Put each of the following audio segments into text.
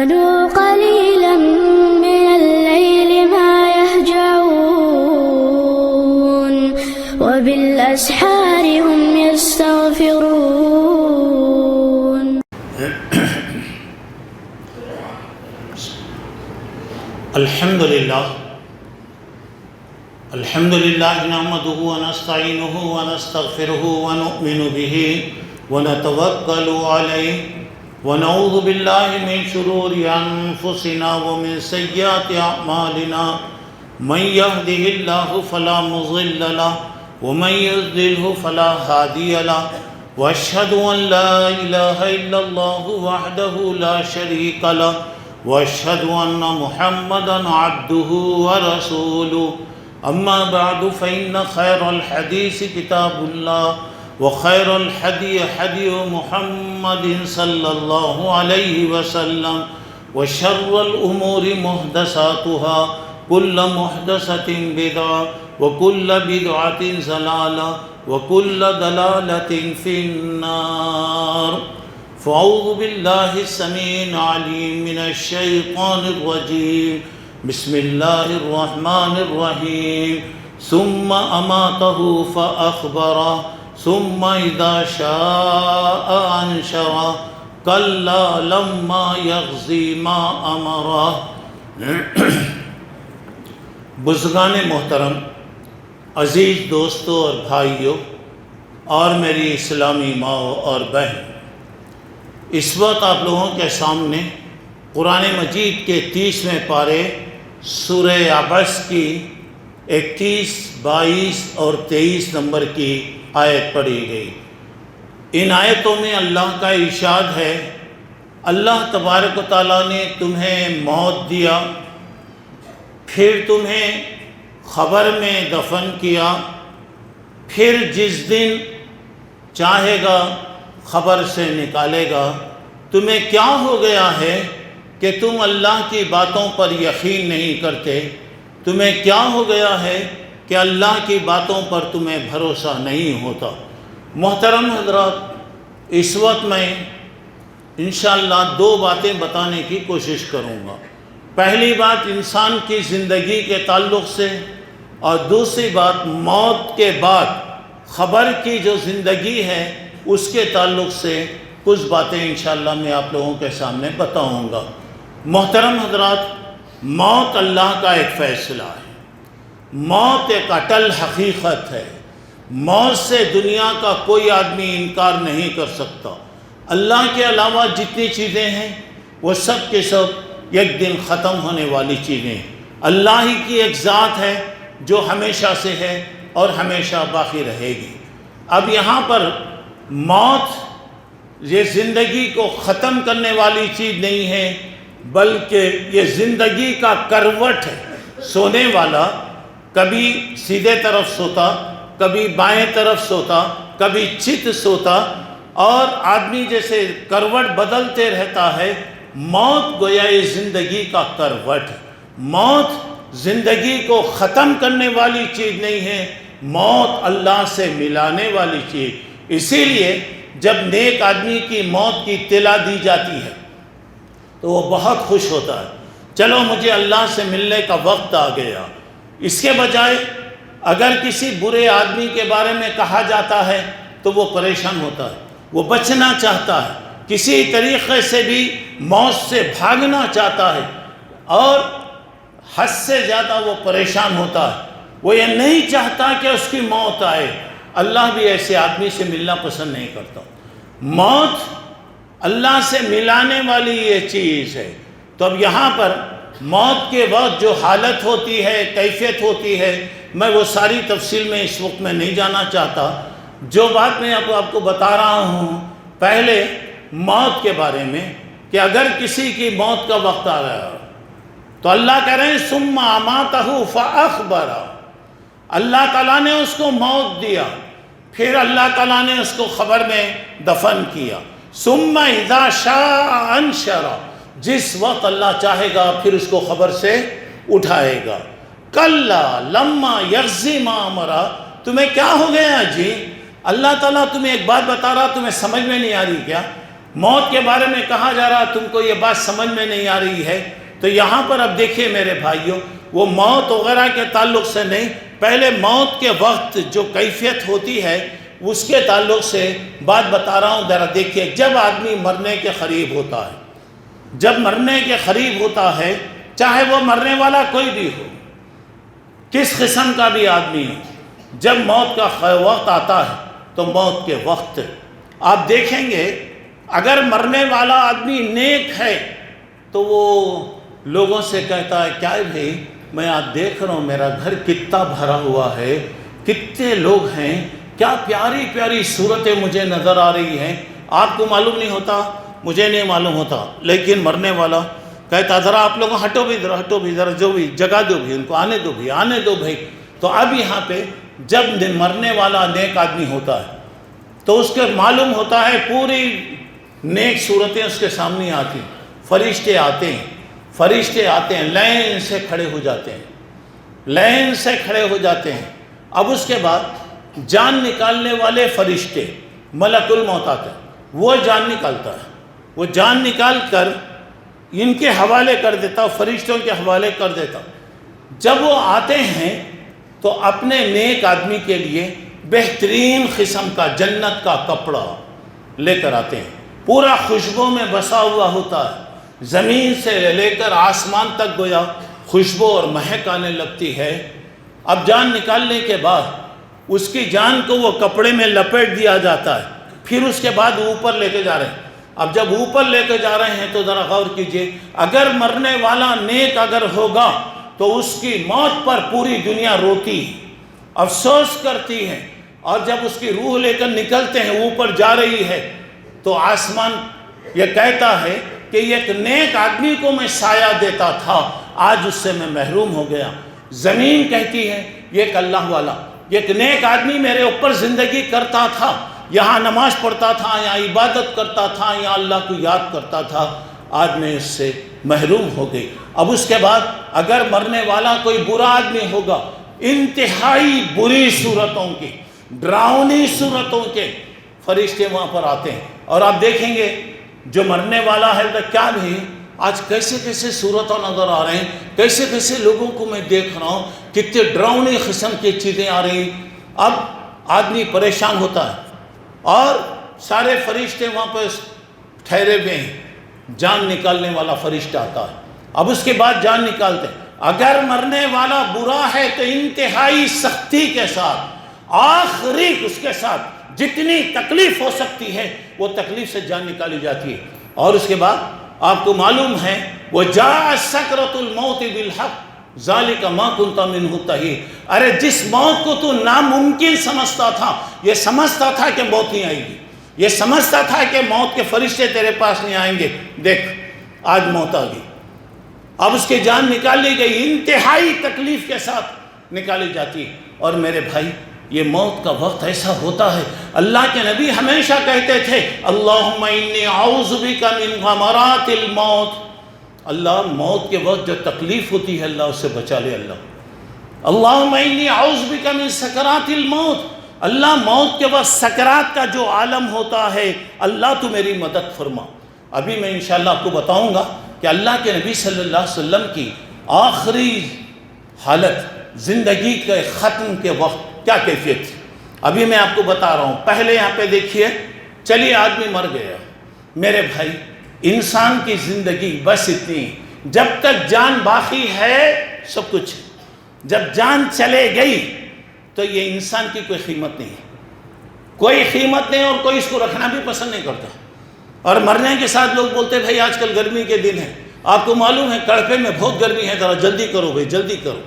كانوا قليلا من الليل ما يهجعون وبالأسحار هم يستغفرون. الحمد لله نحمده ونستعينه ونستغفره ونؤمن به ونتوكل عليه ونعوذ بالله من شرور أنفسنا ومن سيئات أعمالنا من يهده الله فلا مضل له ومن يضلل فلا هادي له وأشهد أن لا إله إلا الله وحده لا شريك له وأشهد أن محمدا عبده ورسوله. أما بعد فإن خير الحديث كتاب الله وخير الهدي هدي محمد صلى الله عليه وسلم وشر الأمور محدثاتها كل محدثة بدعة وكل بدعة ضلالة وكل ضلالة في النار. فأعوذ بالله السميع العليم من الشيطان الرجيم. بسم الله الرحمن الرحيم. ثم أماته فأخبره ثم إذا شاء أنشره كلا لما يقضي ما أمره. بزرگان محترم، عزیز دوستو اور بھائیو اور میری اسلامی ماں اور بہن، اس وقت آپ لوگوں کے سامنے قرآن مجید کے 30ویں پارے سورہ عبس کی 21، 22 اور 23 نمبر کی آیت پڑھی گئی. ان آیتوں میں اللہ کا ارشاد ہے، اللہ تبارک و تعالیٰ نے تمہیں موت دیا، پھر تمہیں قبر میں دفن کیا، پھر جس دن چاہے گا قبر سے نکالے گا. تمہیں کیا ہو گیا ہے کہ تم اللہ کی باتوں پر یقین نہیں کرتے؟ تمہیں کیا ہو گیا ہے کہ اللہ کی باتوں پر تمہیں بھروسہ نہیں ہوتا؟ محترم حضرات، اس وقت میں انشاءاللہ 2 باتیں بتانے کی کوشش کروں گا. پہلی بات انسان کی زندگی کے تعلق سے، اور دوسری بات موت کے بعد قبر کی جو زندگی ہے اس کے تعلق سے کچھ باتیں انشاءاللہ میں آپ لوگوں کے سامنے بتاؤں گا. محترم حضرات، موت اللہ کا ایک فیصلہ ہے. موت ایک اٹل حقیقت ہے. موت سے دنیا کا کوئی آدمی انکار نہیں کر سکتا. اللہ کے علاوہ جتنی چیزیں ہیں وہ سب کے سب ایک دن ختم ہونے والی چیزیں ہیں. اللہ ہی کی ایک ذات ہے جو ہمیشہ سے ہے اور ہمیشہ باقی رہے گی. اب یہاں پر موت یہ زندگی کو ختم کرنے والی چیز نہیں ہے، بلکہ یہ زندگی کا کروٹ ہے. سونے والا کبھی سیدھے طرف سوتا، کبھی بائیں طرف سوتا، کبھی چت سوتا، اور آدمی جیسے کروٹ بدلتے رہتا ہے. موت گویا یہ زندگی کا کروٹ ہے. موت زندگی کو ختم کرنے والی چیز نہیں ہے، موت اللہ سے ملانے والی چیز. اسی لیے جب نیک آدمی کی موت کی اطلاع دی جاتی ہے تو وہ بہت خوش ہوتا ہے، چلو مجھے اللہ سے ملنے کا وقت آ گیا. اس کے بجائے اگر کسی برے آدمی کے بارے میں کہا جاتا ہے تو وہ پریشان ہوتا ہے، وہ بچنا چاہتا ہے، کسی طریقے سے بھی موت سے بھاگنا چاہتا ہے، اور حد سے زیادہ وہ پریشان ہوتا ہے. وہ یہ نہیں چاہتا کہ اس کی موت آئے. اللہ بھی ایسے آدمی سے ملنا پسند نہیں کرتا. موت اللہ سے ملانے والی یہ چیز ہے. تو اب یہاں پر موت کے وقت جو حالت ہوتی ہے، کیفیت ہوتی ہے، میں وہ ساری تفصیل میں اس وقت میں نہیں جانا چاہتا. جو بات میں آپ کو بتا رہا ہوں پہلے موت کے بارے میں، کہ اگر کسی کی موت کا وقت آ رہا ہے تو اللہ کہہ رہے ہیں ثم اماتہ فاخبرہ. اللہ تعالیٰ نے اس کو موت دیا، پھر اللہ تعالیٰ نے اس کو قبر میں دفن کیا. ثم اذا شاء انشرہ، جس وقت اللہ چاہے گا پھر اس کو قبر سے اٹھائے گا. کلا لما یقضی ما امرہ. تمہیں کیا ہو گیا جی؟ اللہ تعالیٰ تمہیں ایک بات بتا رہا، تمہیں سمجھ میں نہیں آ رہی کیا؟ موت کے بارے میں کہا جا رہا تم کو یہ بات سمجھ میں نہیں آ رہی ہے، تو یہاں پر اب دیکھیے میرے بھائیوں، وہ موت وغیرہ کے تعلق سے نہیں، پہلے موت کے وقت جو کیفیت ہوتی ہے اس کے تعلق سے بات بتا رہا ہوں، ذرا دیکھیے۔ جب آدمی مرنے کے قریب ہوتا ہے، جب مرنے کے قریب ہوتا ہے، چاہے وہ مرنے والا کوئی بھی ہو، کس قسم کا بھی آدمی ہو، جب موت کا وقت آتا ہے تو موت کے وقت آپ دیکھیں گے اگر مرنے والا آدمی نیک ہے تو وہ لوگوں سے کہتا ہے کیا ہے بھائی، میں آج دیکھ رہا ہوں میرا گھر کتنا بھرا ہوا ہے، کتنے لوگ ہیں، کیا پیاری پیاری صورتیں مجھے نظر آ رہی ہیں۔ آپ کو معلوم نہیں ہوتا، مجھے نہیں معلوم ہوتا، لیکن مرنے والا کہتا ذرا آپ لوگ ہٹو بھی ذرا جو بھی جگہ دو بھی، ان کو آنے دو بھائی۔ تو اب یہاں پہ جب مرنے والا نیک آدمی ہوتا ہے تو اس کے معلوم ہوتا ہے پوری نیک صورتیں اس کے سامنے آتی ہیں، فرشتے آتے ہیں، لائن سے کھڑے ہو جاتے ہیں، اب اس کے بعد جان نکالنے والے فرشتے ملک الموت آتے ہیں، وہ جان نکالتا ہے، وہ جان نکال کر ان کے حوالے کر دیتا، فرشتوں کے حوالے کر دیتا۔ جب وہ آتے ہیں تو اپنے نیک آدمی کے لیے بہترین قسم کا جنت کا کپڑا لے کر آتے ہیں، پورا خوشبو میں بسا ہوا ہوتا ہے، زمین سے لے کر آسمان تک گویا خوشبو اور مہک آنے لگتی ہے۔ اب جان نکالنے کے بعد اس کی جان کو وہ کپڑے میں لپیٹ دیا جاتا ہے، پھر اس کے بعد اوپر لے کے جا رہے ہیں۔ اب جب اوپر لے کے جا رہے ہیں تو ذرا غور کیجئے، اگر مرنے والا نیک اگر ہوگا تو اس کی موت پر پوری دنیا روتی ہے، افسوس کرتی ہے، اور جب اس کی روح لے کر نکلتے ہیں اوپر جا رہی ہے تو آسمان یہ کہتا ہے کہ ایک نیک آدمی کو میں سایہ دیتا تھا، آج اس سے میں محروم ہو گیا۔ زمین کہتی ہے یہ ایک اللہ والا، ایک نیک آدمی میرے اوپر زندگی کرتا تھا، یہاں نماز پڑھتا تھا، یہاں عبادت کرتا تھا، یہاں اللہ کو یاد کرتا تھا، آج میں اس سے محروم ہو گئی۔ اب اس کے بعد اگر مرنے والا کوئی برا آدمی ہوگا، انتہائی بری صورتوں کی، ڈراؤنی صورتوں کے فرشتے وہاں پر آتے ہیں، اور آپ دیکھیں گے جو مرنے والا ہے تو کیا بھی آج کیسے کیسے صورتوں نظر آ رہے ہیں، کیسے کیسے لوگوں کو میں دیکھ رہا ہوں، کتنے ڈراؤنی قسم کی چیزیں آ رہی ہیں۔ اب آدمی پریشان ہوتا ہے اور سارے فرشتے وہاں پہ ٹھہرے ہوئے ہیں، جان نکالنے والا فرشتہ آتا ہے، اب اس کے بعد جان نکالتے ہیں۔ اگر مرنے والا برا ہے تو انتہائی سختی کے ساتھ، آخری اس کے ساتھ جتنی تکلیف ہو سکتی ہے وہ تکلیف سے جان نکالی جاتی ہے، اور اس کے بعد آپ کو معلوم ہے وَجَاءَ سَكْرَةُ الْمَوْتِ بِالْحَقِّ ذَلِكَ مَا كُنْتَ مِنْهُ تَحِيدُ۔ ارے جس موت کو تو ناممکن سمجھتا تھا، یہ سمجھتا تھا کہ موت نہیں آئے گی، یہ سمجھتا تھا کہ موت کے فرشتے تیرے پاس نہیں آئیں گے، دیکھ آج موت آ گئی، اب اس کی جان نکال لی گئی، انتہائی تکلیف کے ساتھ نکالی جاتی ہے۔ اور میرے بھائی یہ موت کا وقت ایسا ہوتا ہے، اللہ کے نبی ہمیشہ کہتے تھے اللہم انی اعوذ بک من غمرات الموت، اللہ موت کے وقت جو تکلیف ہوتی ہے اللہ اس سے بچا لے، اللہم انی اعوذ بک من سکرات الموت، اللہ موت کے وقت سکرات کا جو عالم ہوتا ہے اللہ تو میری مدد فرما۔ ابھی میں انشاءاللہ آپ کو بتاؤں گا کہ اللہ کے نبی صلی اللہ علیہ وسلم کی آخری حالت زندگی کے ختم کے وقت کیا کیفیت تھی، ابھی میں آپ کو بتا رہا ہوں۔ پہلے یہاں پہ دیکھیے، چلیے آدمی مر گیا، میرے بھائی انسان کی زندگی بس اتنی، جب تک جان باقی ہے سب کچھ، جب جان چلے گئی تو یہ انسان کی کوئی قیمت نہیں ہے، کوئی قیمت نہیں، اور کوئی اس کو رکھنا بھی پسند نہیں کرتا۔ اور مرنے کے ساتھ لوگ بولتے ہیں بھائی آج کل گرمی کے دن ہے، آپ کو معلوم ہے کڑپے میں بہت گرمی ہے، ذرا جلدی کرو بھائی جلدی کرو،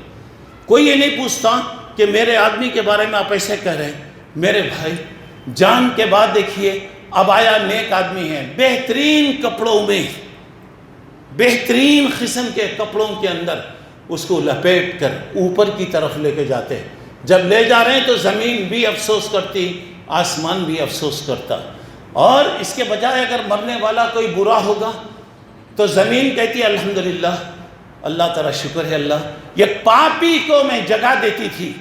کوئی یہ نہیں پوچھتا کہ میرے آدمی کے بارے میں آپ ایسے کہہ رہے ہیں۔ میرے بھائی جان کے بعد دیکھیے اب آیا نیک آدمی ہے، بہترین کپڑوں میں، بہترین قسم کے کپڑوں کے اندر اس کو لپیٹ کر اوپر کی طرف لے کے جاتے ہیں، جب لے جا رہے ہیں تو زمین بھی افسوس کرتی، آسمان بھی افسوس کرتا، اور اس کے بجائے اگر مرنے والا کوئی برا ہوگا تو زمین کہتی ہے الحمدللہ، اللہ تعالیٰ شکر ہے اللہ، یہ پاپی کو میں جگہ دیتی تھی،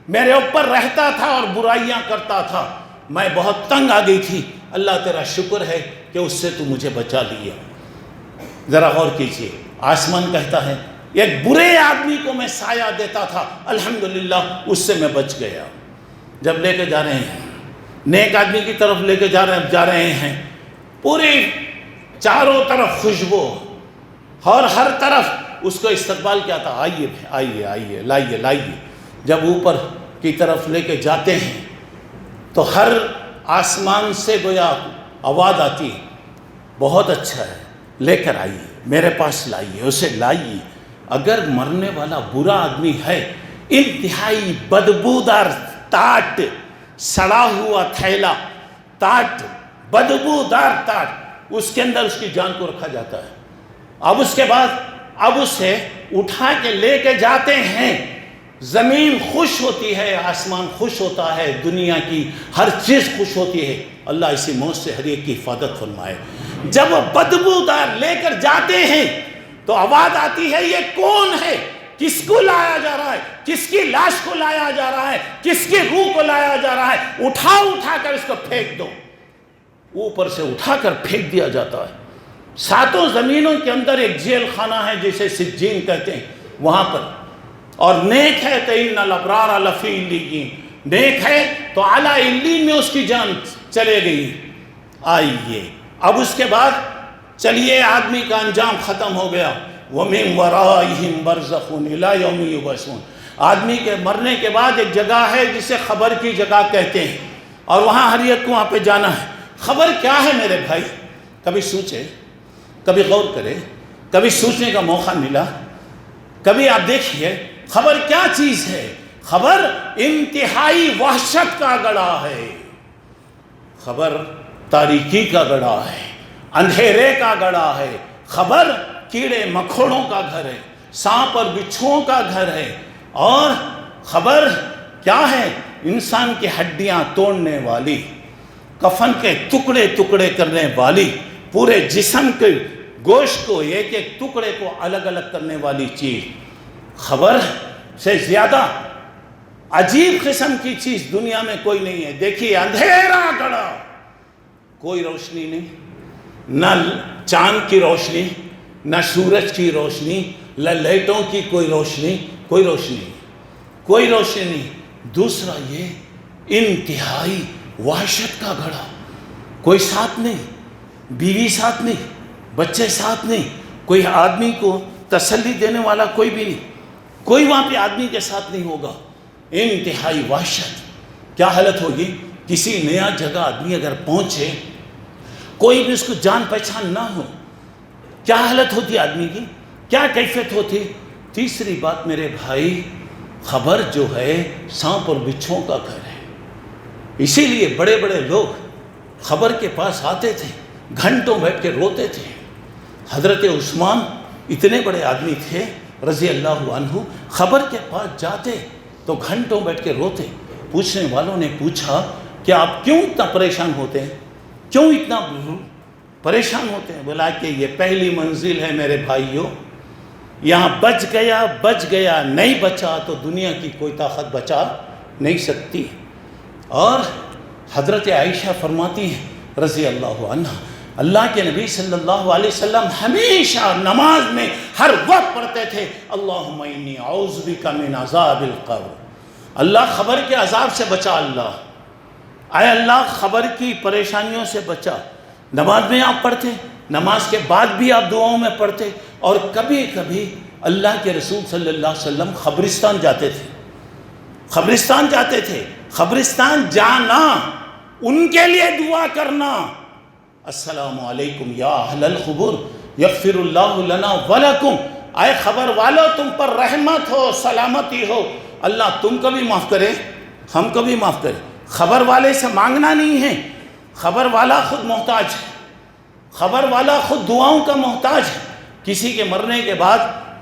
میرے اوپر رہتا تھا اور برائیاں کرتا تھا، میں بہت تنگ آ گئی تھی، اللہ تیرا شکر ہے کہ اس سے تو مجھے بچا لیا۔ ذرا غور کیجئے، آسمان کہتا ہے ایک برے آدمی کو میں سایہ دیتا تھا، الحمدللہ اس سے میں بچ گیا۔ جب لے کے جا رہے ہیں نیک آدمی کی طرف لے کے جا رہے ہیں، پوری چاروں طرف خوشبو اور ہر طرف اس کو استقبال کیا تھا، آئیے آئیے آئیے، لائیے لائیے۔ جب اوپر کی طرف لے کے جاتے ہیں تو ہر آسمان سے گویا آواز آتی، بہت اچھا ہے، لے کر آئیے، میرے پاس لائیے، اسے لائیے۔ اگر مرنے والا برا آدمی ہے، انتہائی بدبودار تاٹ، سڑا ہوا تھیلا تاٹ، بدبودار تاٹ، اس کے اندر اس کی جان کو رکھا جاتا ہے۔ اب اس کے بعد اب اسے اٹھا کے لے کے جاتے ہیں، زمین خوش ہوتی ہے، آسمان خوش ہوتا ہے، دنیا کی ہر چیز خوش ہوتی ہے۔ اللہ اسی موت سے ہر ایک کی حفاظت فرمائے۔ جب وہ بدبودار لے کر جاتے ہیں تو آواز آتی ہے، یہ کون ہے؟ کس کو لایا جا رہا ہے؟ کس کی لاش کو لایا جا رہا ہے؟ کس کی روح کو لایا جا رہا ہے؟ اٹھا کر اس کو پھینک دو۔ اوپر سے اٹھا کر پھینک دیا جاتا ہے۔ ساتوں زمینوں کے اندر ایک جیل خانہ ہے جسے سجین کہتے ہیں، وہاں پر، اور نیک ہے تو ان الابرار لفی علیین، نیک ہے تو اعلیٰ علیین میں اس کی جان چلے گئی۔ آئیے اب اس کے بعد چلیے، آدمی کا انجام ختم ہو گیا۔ وَمِن وَرَائِهِمْ بَرْزَخٌ إِلَىٰ يَوْمِ يُبْعَثُونَ۔ آدمی کے مرنے کے بعد ایک جگہ ہے جسے خبر کی جگہ کہتے ہیں، اور وہاں ہر ایک کو وہاں پہ جانا ہے۔ خبر کیا ہے میرے بھائی؟ کبھی سوچے، کبھی غور کرے، کبھی سوچنے کا موقع ملا، کبھی آپ دیکھیے خبر کیا چیز ہے؟ خبر انتہائی وحشت کا گڑھا ہے، خبر تاریکی کا گڑھا ہے، اندھیرے کا گڑھا ہے، خبر کیڑے مکوڑوں کا گھر ہے، سانپ اور بچھوؤں کا گھر ہے، اور خبر کیا ہے؟ انسان کی ہڈیاں توڑنے والی، کفن کے ٹکڑے ٹکڑے کرنے والی، پورے جسم کے گوشت کو ایک ایک ٹکڑے کو الگ الگ کرنے والی چیز۔ خبر سے زیادہ عجیب قسم کی چیز دنیا میں کوئی نہیں ہے۔ دیکھیے اندھیرا گڑھا، کوئی روشنی نہیں، نہ چاند کی روشنی، نہ سورج کی روشنی، نہ لائٹوں کی کوئی روشنی، کوئی روشنی نہیں، کوئی روشنی نہیں۔ دوسرا یہ انتہائی وحشت کا گڑھا، کوئی ساتھ نہیں، بیوی ساتھ نہیں، بچے ساتھ نہیں، کوئی آدمی کو تسلی دینے والا کوئی بھی نہیں، کوئی وہاں پہ آدمی کے ساتھ نہیں ہوگا۔ انتہائی وحشت، کیا حالت ہوگی؟ کسی نیا جگہ آدمی اگر پہنچے، کوئی بھی اس کو جان پہچان نہ ہو، کیا حالت ہوتی آدمی کی، کیا کیفیت ہوتی؟ تیسری بات میرے بھائی، خبر جو ہے سانپ اور بچھوؤں کا گھر ہے۔ اسی لیے بڑے بڑے لوگ خبر کے پاس آتے تھے، گھنٹوں بیٹھ کے روتے تھے۔ حضرت عثمان اتنے بڑے آدمی تھے رضی اللہ عنہ، خبر کے پاس جاتے تو گھنٹوں بیٹھ کے روتے۔ پوچھنے والوں نے پوچھا کہ آپ کیوں اتنا پریشان ہوتے ہیں، کیوں اتنا پریشان ہوتے ہیں؟ بولا کہ یہ پہلی منزل ہے میرے بھائیوں، یہاں بچ گیا نہیں بچا تو دنیا کی کوئی طاقت بچا نہیں سکتی۔ اور حضرت عائشہ فرماتی ہیں رضی اللہ عنہ، اللہ کے نبی صلی اللہ علیہ وسلم ہمیشہ نماز میں ہر وقت پڑھتے تھے، اللہم انی اعوذ بک من عذاب القبر، اللہ خبر کے عذاب سے بچا، اللہ اے اللہ خبر کی پریشانیوں سے بچا۔ نماز میں آپ پڑھتے، نماز کے بعد بھی آپ دعاؤں میں پڑھتے، اور کبھی کبھی اللہ کے رسول صلی اللہ علیہ وسلم قبرستان جاتے تھے، قبرستان جاتے تھے۔ قبرستان جانا، ان کے لیے دعا کرنا، السلام علیکم یا اہل القبور یغفر اللہ لنا ولکم، اے خبر والو تم پر رحمت ہو، سلامتی ہو، اللہ تم کو بھی معاف کرے، ہم کو بھی معاف کرے۔ خبر والے سے مانگنا نہیں ہے، خبر والا خود محتاج ہے، خبر والا خود دعاؤں کا محتاج ہے۔ کسی کے مرنے کے بعد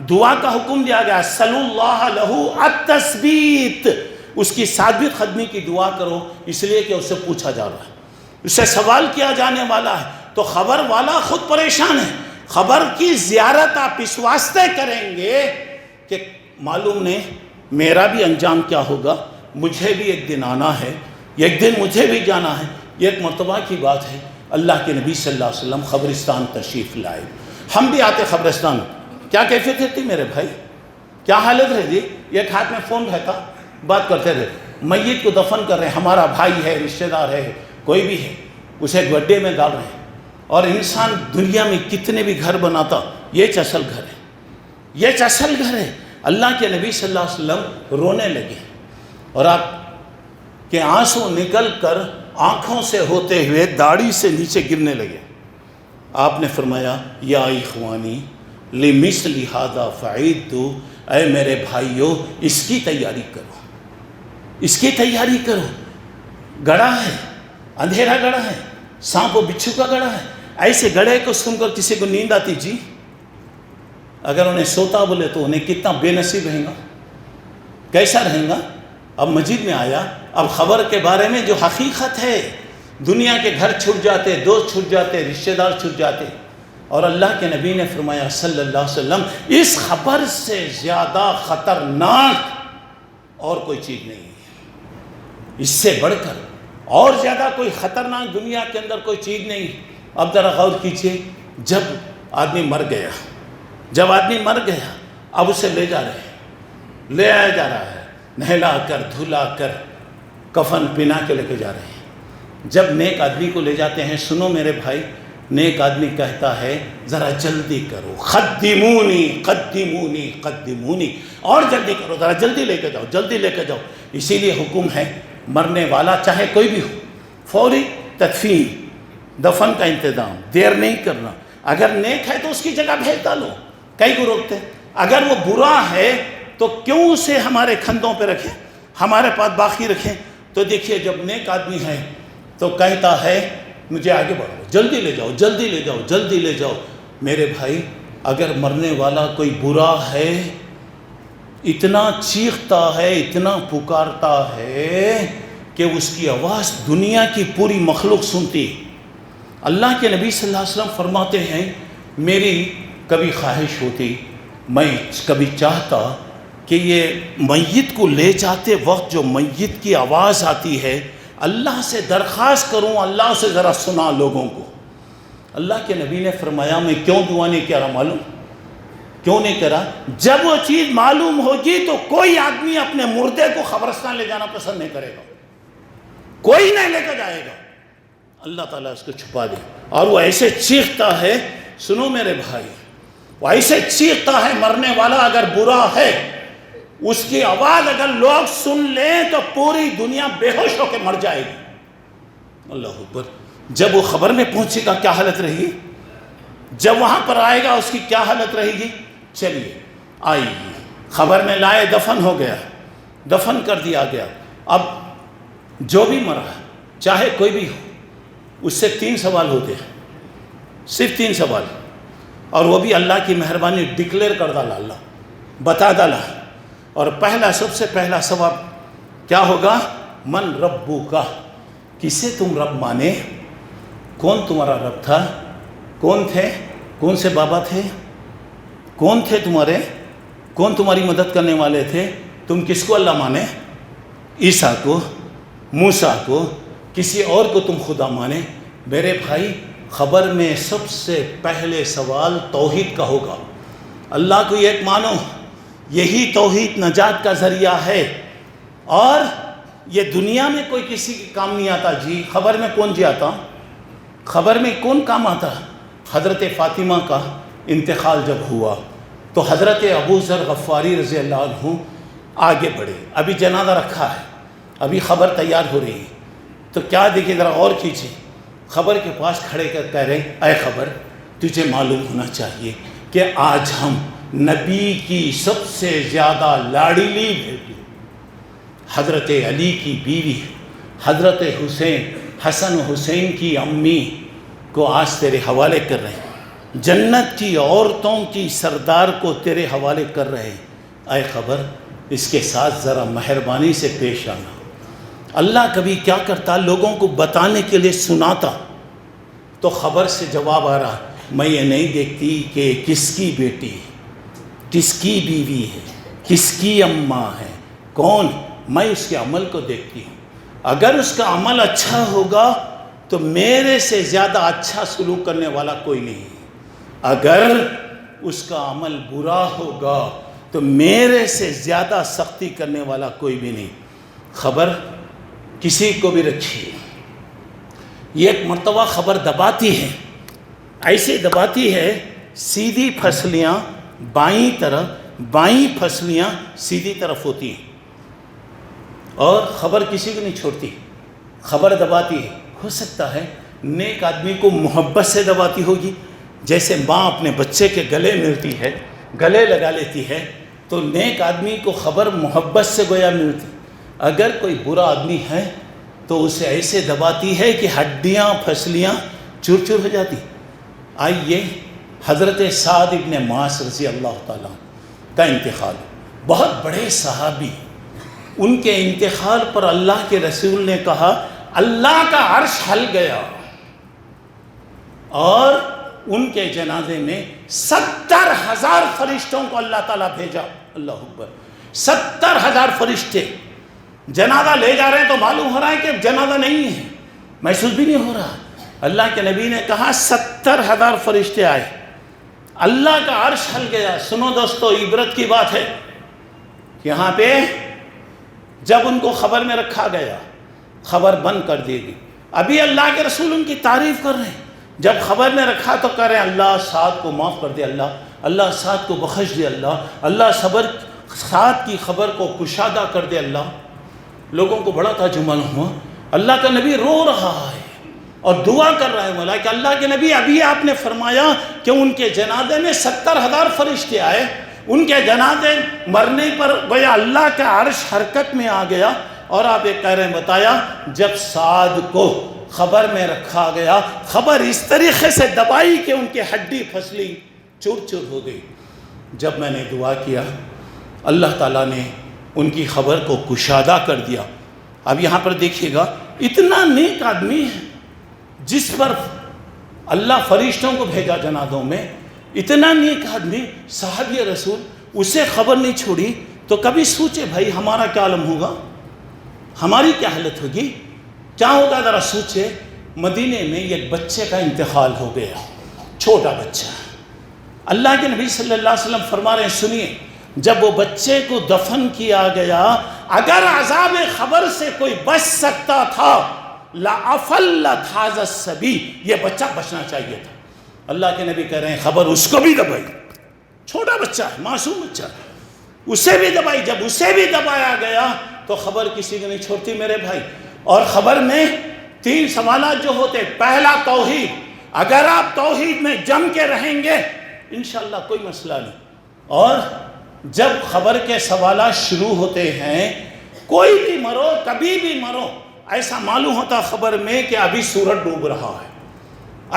دعا کا حکم دیا گیا، صلی اللہ لہ التثبیت، اس کی ثابت قدمی کی دعا کرو، اس لیے کہ اس سے پوچھا جا رہا ہے، اس سے سوال کیا جانے والا ہے۔ تو خبر والا خود پریشان ہے۔ خبر کی زیارت آپ اس واسطے کریں گے کہ معلوم نہیں میرا بھی انجام کیا ہوگا، مجھے بھی ایک دن آنا ہے، ایک دن مجھے بھی جانا ہے، یہ ایک مرتبہ کی بات ہے، اللہ کے نبی صلی اللہ علیہ وسلم قبرستان تشریف لائے. ہم بھی آتے قبرستان، کیا کیفیت رہتی میرے بھائی، کیا حالت رہتی؟ ایک ہاتھ میں فون رہتا، بات کرتے رہتے. میت کو دفن کر رہے ہیں، ہمارا بھائی ہے، رشتہ دار ہے، کوئی بھی ہے، اسے گڈھے میں ڈال رہے ہیں. اور انسان دنیا میں کتنے بھی گھر بناتا، یہ اصل گھر ہے، یہ اصل گھر ہے. اللہ کے نبی صلی اللہ علیہ وسلم رونے لگے اور آپ کے آنسو نکل کر آنکھوں سے ہوتے ہوئے داڑھی سے نیچے گرنے لگے. آپ نے فرمایا یا اخوانی لمثل ھذا فعدوا، اے میرے بھائیو اس کی تیاری کرو، اس کی تیاری کرو. گڑھا ہے، اندھیرا گڑھا ہے، سانپ و بچھو کا گڑھا ہے. ایسے گڑھے کو سن کر کسی کو نیند آتی جی؟ اگر انہیں سوتا بولے تو انہیں کتنا بے نصیب رہیں گا، کیسا رہیں گا. اب مسجد میں آیا، اب خبر کے بارے میں جو حقیقت ہے، دنیا کے گھر چھوٹ جاتے، دوست چھوٹ جاتے، رشتہ دار چھوٹ جاتے. اور اللہ کے نبی نے فرمایا صلی اللہ علیہ وسلم اس خبر سے زیادہ خطرناک اور کوئی چیز نہیں ہے، اس سے بڑھ کر اور زیادہ کوئی خطرناک دنیا کے اندر کوئی چیز نہیں. اب ذرا غور کیجئے، جب آدمی مر گیا، جب آدمی مر گیا، اب اسے لے جا رہے ہیں، لے آیا جا رہا ہے، نہلا کر دھلا کر کفن پہنا کے لے کے جا رہے ہیں. جب نیک آدمی کو لے جاتے ہیں، سنو میرے بھائی، نیک آدمی کہتا ہے ذرا جلدی کرو، قدمونی قدمونی قدمونی، اور جلدی کرو، ذرا جلدی لے کے جاؤ، جلدی لے کے جاؤ. اسی لیے حکم ہے مرنے والا چاہے کوئی بھی ہو، فوری تدفین، دفن کا انتظام، دیر نہیں کرنا. اگر نیک ہے تو اس کی جگہ بھیج ڈالو، کئی کو روکتے. اگر وہ برا ہے تو کیوں اسے ہمارے کھندوں پہ رکھیں، ہمارے پاس باقی رکھیں. تو دیکھیے جب نیک آدمی ہے تو کہتا ہے مجھے آگے بڑھو، جلدی لے جاؤ، جلدی لے جاؤ، جلدی لے جاؤ. میرے بھائی اگر مرنے والا کوئی برا ہے، اتنا چیختا ہے، اتنا پکارتا ہے کہ اس کی آواز دنیا کی پوری مخلوق سنتی. اللہ کے نبی صلی اللہ علیہ وسلم فرماتے ہیں میری کبھی خواہش ہوتی، میں کبھی چاہتا کہ یہ میت کو لے جاتے وقت جو میت کی آواز آتی ہے، اللہ سے درخواست کروں، اللہ سے ذرا سنا لوگوں کو. اللہ کے نبی نے فرمایا میں کیوں دعا نہیں کر رہا معلوم؟ کیوں نہیں کرا؟ جب وہ چیز معلوم ہوگی تو کوئی آدمی اپنے مردے کو قبرستان لے جانا پسند نہیں کرے گا، کوئی نہیں لے کے جائے گا. اللہ تعالیٰ اس کو چھپا دے. اور وہ ایسے چیختا ہے، سنو میرے بھائی، وہ ایسے چیختا ہے، مرنے والا اگر برا ہے، اس کی آواز اگر لوگ سن لیں تو پوری دنیا بے ہوش ہو کے مر جائے گی. اللہ اکبر. جب وہ خبر میں پہنچے گا کیا حالت رہے گی، جب وہاں پر آئے گا اس کی کیا حالت رہے گی. چلیے آئی، خبر میں لائے، دفن ہو گیا، دفن کر دیا گیا. اب جو بھی مرا چاہے کوئی بھی ہو، اس سے 3 سوال ہوتے ہیں، صرف 3 سوال، اور وہ بھی اللہ کی مہربانی ڈکلیئر کر ڈالا، اللہ بتا ڈالا. اور پہلا، سب سے پہلا سوال کیا ہوگا؟ من ربک، کسے تم رب مانے؟ کون تمہارا رب تھا؟ کون تھے؟ کون سے بابا تھے؟ کون تھے تمہارے؟ کون تمہاری مدد کرنے والے تھے؟ تم کس کو اللہ مانے؟ عیسیٰ کو، موسیٰ کو، کسی اور کو تم خدا مانے؟ میرے بھائی خبر میں سب سے پہلے سوال توحید کا ہوگا. اللہ کو ایک مانو، یہی توحید نجات کا ذریعہ ہے. اور یہ دنیا میں کوئی کسی کے کام نہیں آتا جی. خبر میں کون جی آتا؟ خبر میں کون کام آتا؟ حضرت فاطمہ کا انتقال جب ہوا تو حضرت ابو ذر غفاری رضی اللہ عنہ آگے بڑھے. ابھی جنازہ رکھا ہے، ابھی خبر تیار ہو رہی ہے. تو کیا دیکھیں ذرا اور کیجیے، خبر کے پاس کھڑے کر کہہ رہے ہیں اے خبر، تجھے معلوم ہونا چاہیے کہ آج ہم نبی کی سب سے زیادہ لاڈلی بیٹی حضرت علی کی بیوی حضرت حسن حسین کی امی کو آج تیرے حوالے کر رہے ہیں، جنت کی عورتوں کی سردار کو تیرے حوالے کر رہے ہیں. اے خبر، اس کے ساتھ ذرا مہربانی سے پیش آنا. اللہ کبھی کیا کرتا، لوگوں کو بتانے کے لیے سناتا. تو خبر سے جواب آ رہا، میں یہ نہیں دیکھتی کہ کس کی بیٹی ہے، کس کی بیوی ہے، کس کی اماں ہے، کون، میں اس کے عمل کو دیکھتی ہوں. اگر اس کا عمل اچھا ہوگا تو میرے سے زیادہ اچھا سلوک کرنے والا کوئی نہیں. اگر اس کا عمل برا ہوگا تو میرے سے زیادہ سختی کرنے والا کوئی بھی نہیں. خبر کسی کو بھی رکھیے، یہ ایک مرتبہ خبر دباتی ہے، ایسے دباتی ہے سیدھی پھسلیاں بائیں طرف، بائیں پھسلیاں سیدھی طرف ہوتی ہیں، اور خبر کسی کو نہیں چھوڑتی، خبر دباتی ہے. ہو سکتا ہے نیک آدمی کو محبت سے دباتی ہوگی، جیسے ماں اپنے بچے کے گلے ملتی ہے، گلے لگا لیتی ہے، تو نیک آدمی کو خبر محبت سے گویا ملتی. اگر کوئی برا آدمی ہے تو اسے ایسے دباتی ہے کہ ہڈیاں پھسلیاں چور چور ہو جاتی. آئیے حضرت سعد ابن معاذ رضی اللہ تعالیٰ کا انتقال، بہت بڑے صحابی، ان کے انتقال پر اللہ کے رسول نے کہا اللہ کا عرش ہل گیا، اور ان کے جنازے میں 70,000 فرشتوں کو اللہ تعالیٰ بھیجا. اللہ اکبر، 70,000 فرشتے جنازہ لے جا رہے ہیں، تو معلوم ہو رہا ہے کہ جنازہ نہیں ہے، محسوس بھی نہیں ہو رہا. اللہ کے نبی نے کہا 70,000 فرشتے آئے، اللہ کا عرش ہل گیا. سنو دوستو، عبرت کی بات ہے. یہاں پہ جب ان کو خبر میں رکھا گیا، خبر بند کر دی گئی. ابھی اللہ کے رسول ان کی تعریف کر رہے ہیں، جب خبر میں رکھا تو کہہ رہے ہیں اللہ سعد کو معاف کر دے، اللہ سعد کو بخش دے، اللہ سعد کی خبر کو کشادہ کر دے. اللہ لوگوں کو بڑا تعجب ہوا. اللہ کا نبی رو رہا ہے اور دعا کر رہا ہے مولا کہ اللہ کے نبی ابھی آپ نے فرمایا کہ ان کے جنازے میں 70,000 فرشتے آئے، ان کے جنازے مرنے پر گویا اللہ کا عرش حرکت میں آ گیا، اور آپ ایک کہہ رہے ہیں بتایا جب سعد کو خبر میں رکھا گیا، خبر اس طریقے سے دبائی کہ ان کی ہڈی پھسلی چور چور ہو گئی. جب میں نے دعا کیا اللہ تعالیٰ نے ان کی خبر کو کشادہ کر دیا. اب یہاں پر دیکھیے گا، اتنا نیک آدمی ہے جس پر اللہ فرشتوں کو بھیجا جنازوں میں، اتنا نیک آدمی صحابی رسول، اسے خبر نہیں چھوڑی. تو کبھی سوچے بھائی ہمارا کیا عالم ہوگا، ہماری کیا حالت ہوگی، کیا ہوگا. ذرا سوچے مدینے میں ایک بچے کا انتقال ہو گیا، چھوٹا بچہ. اللہ کے نبی صلی اللہ علیہ وسلم فرما رہے ہیں سنیے، جب وہ بچے کو دفن کیا گیا، اگر عذاب خبر سے کوئی بچ سکتا تھا لَأَفَلَّتْ هَذَا الصَّبِيُّ، یہ بچہ بچنا چاہیے تھا. اللہ کے نبی کہہ رہے ہیں خبر اس کو بھی دبائی، چھوٹا بچہ ہے، معصوم بچہ ہے، اسے بھی دبائی. جب اسے بھی دبایا گیا تو خبر کسی کو نہیں چھوڑتی میرے بھائی. اور خبر میں 3 سوالات جو ہوتے، پہلا توحید، اگر آپ توحید میں جم کے رہیں گے انشاءاللہ کوئی مسئلہ نہیں. اور جب خبر کے سوالات شروع ہوتے ہیں، کوئی بھی مرو کبھی بھی مرو، ایسا معلوم ہوتا خبر میں کہ ابھی سورج ڈوب رہا ہے،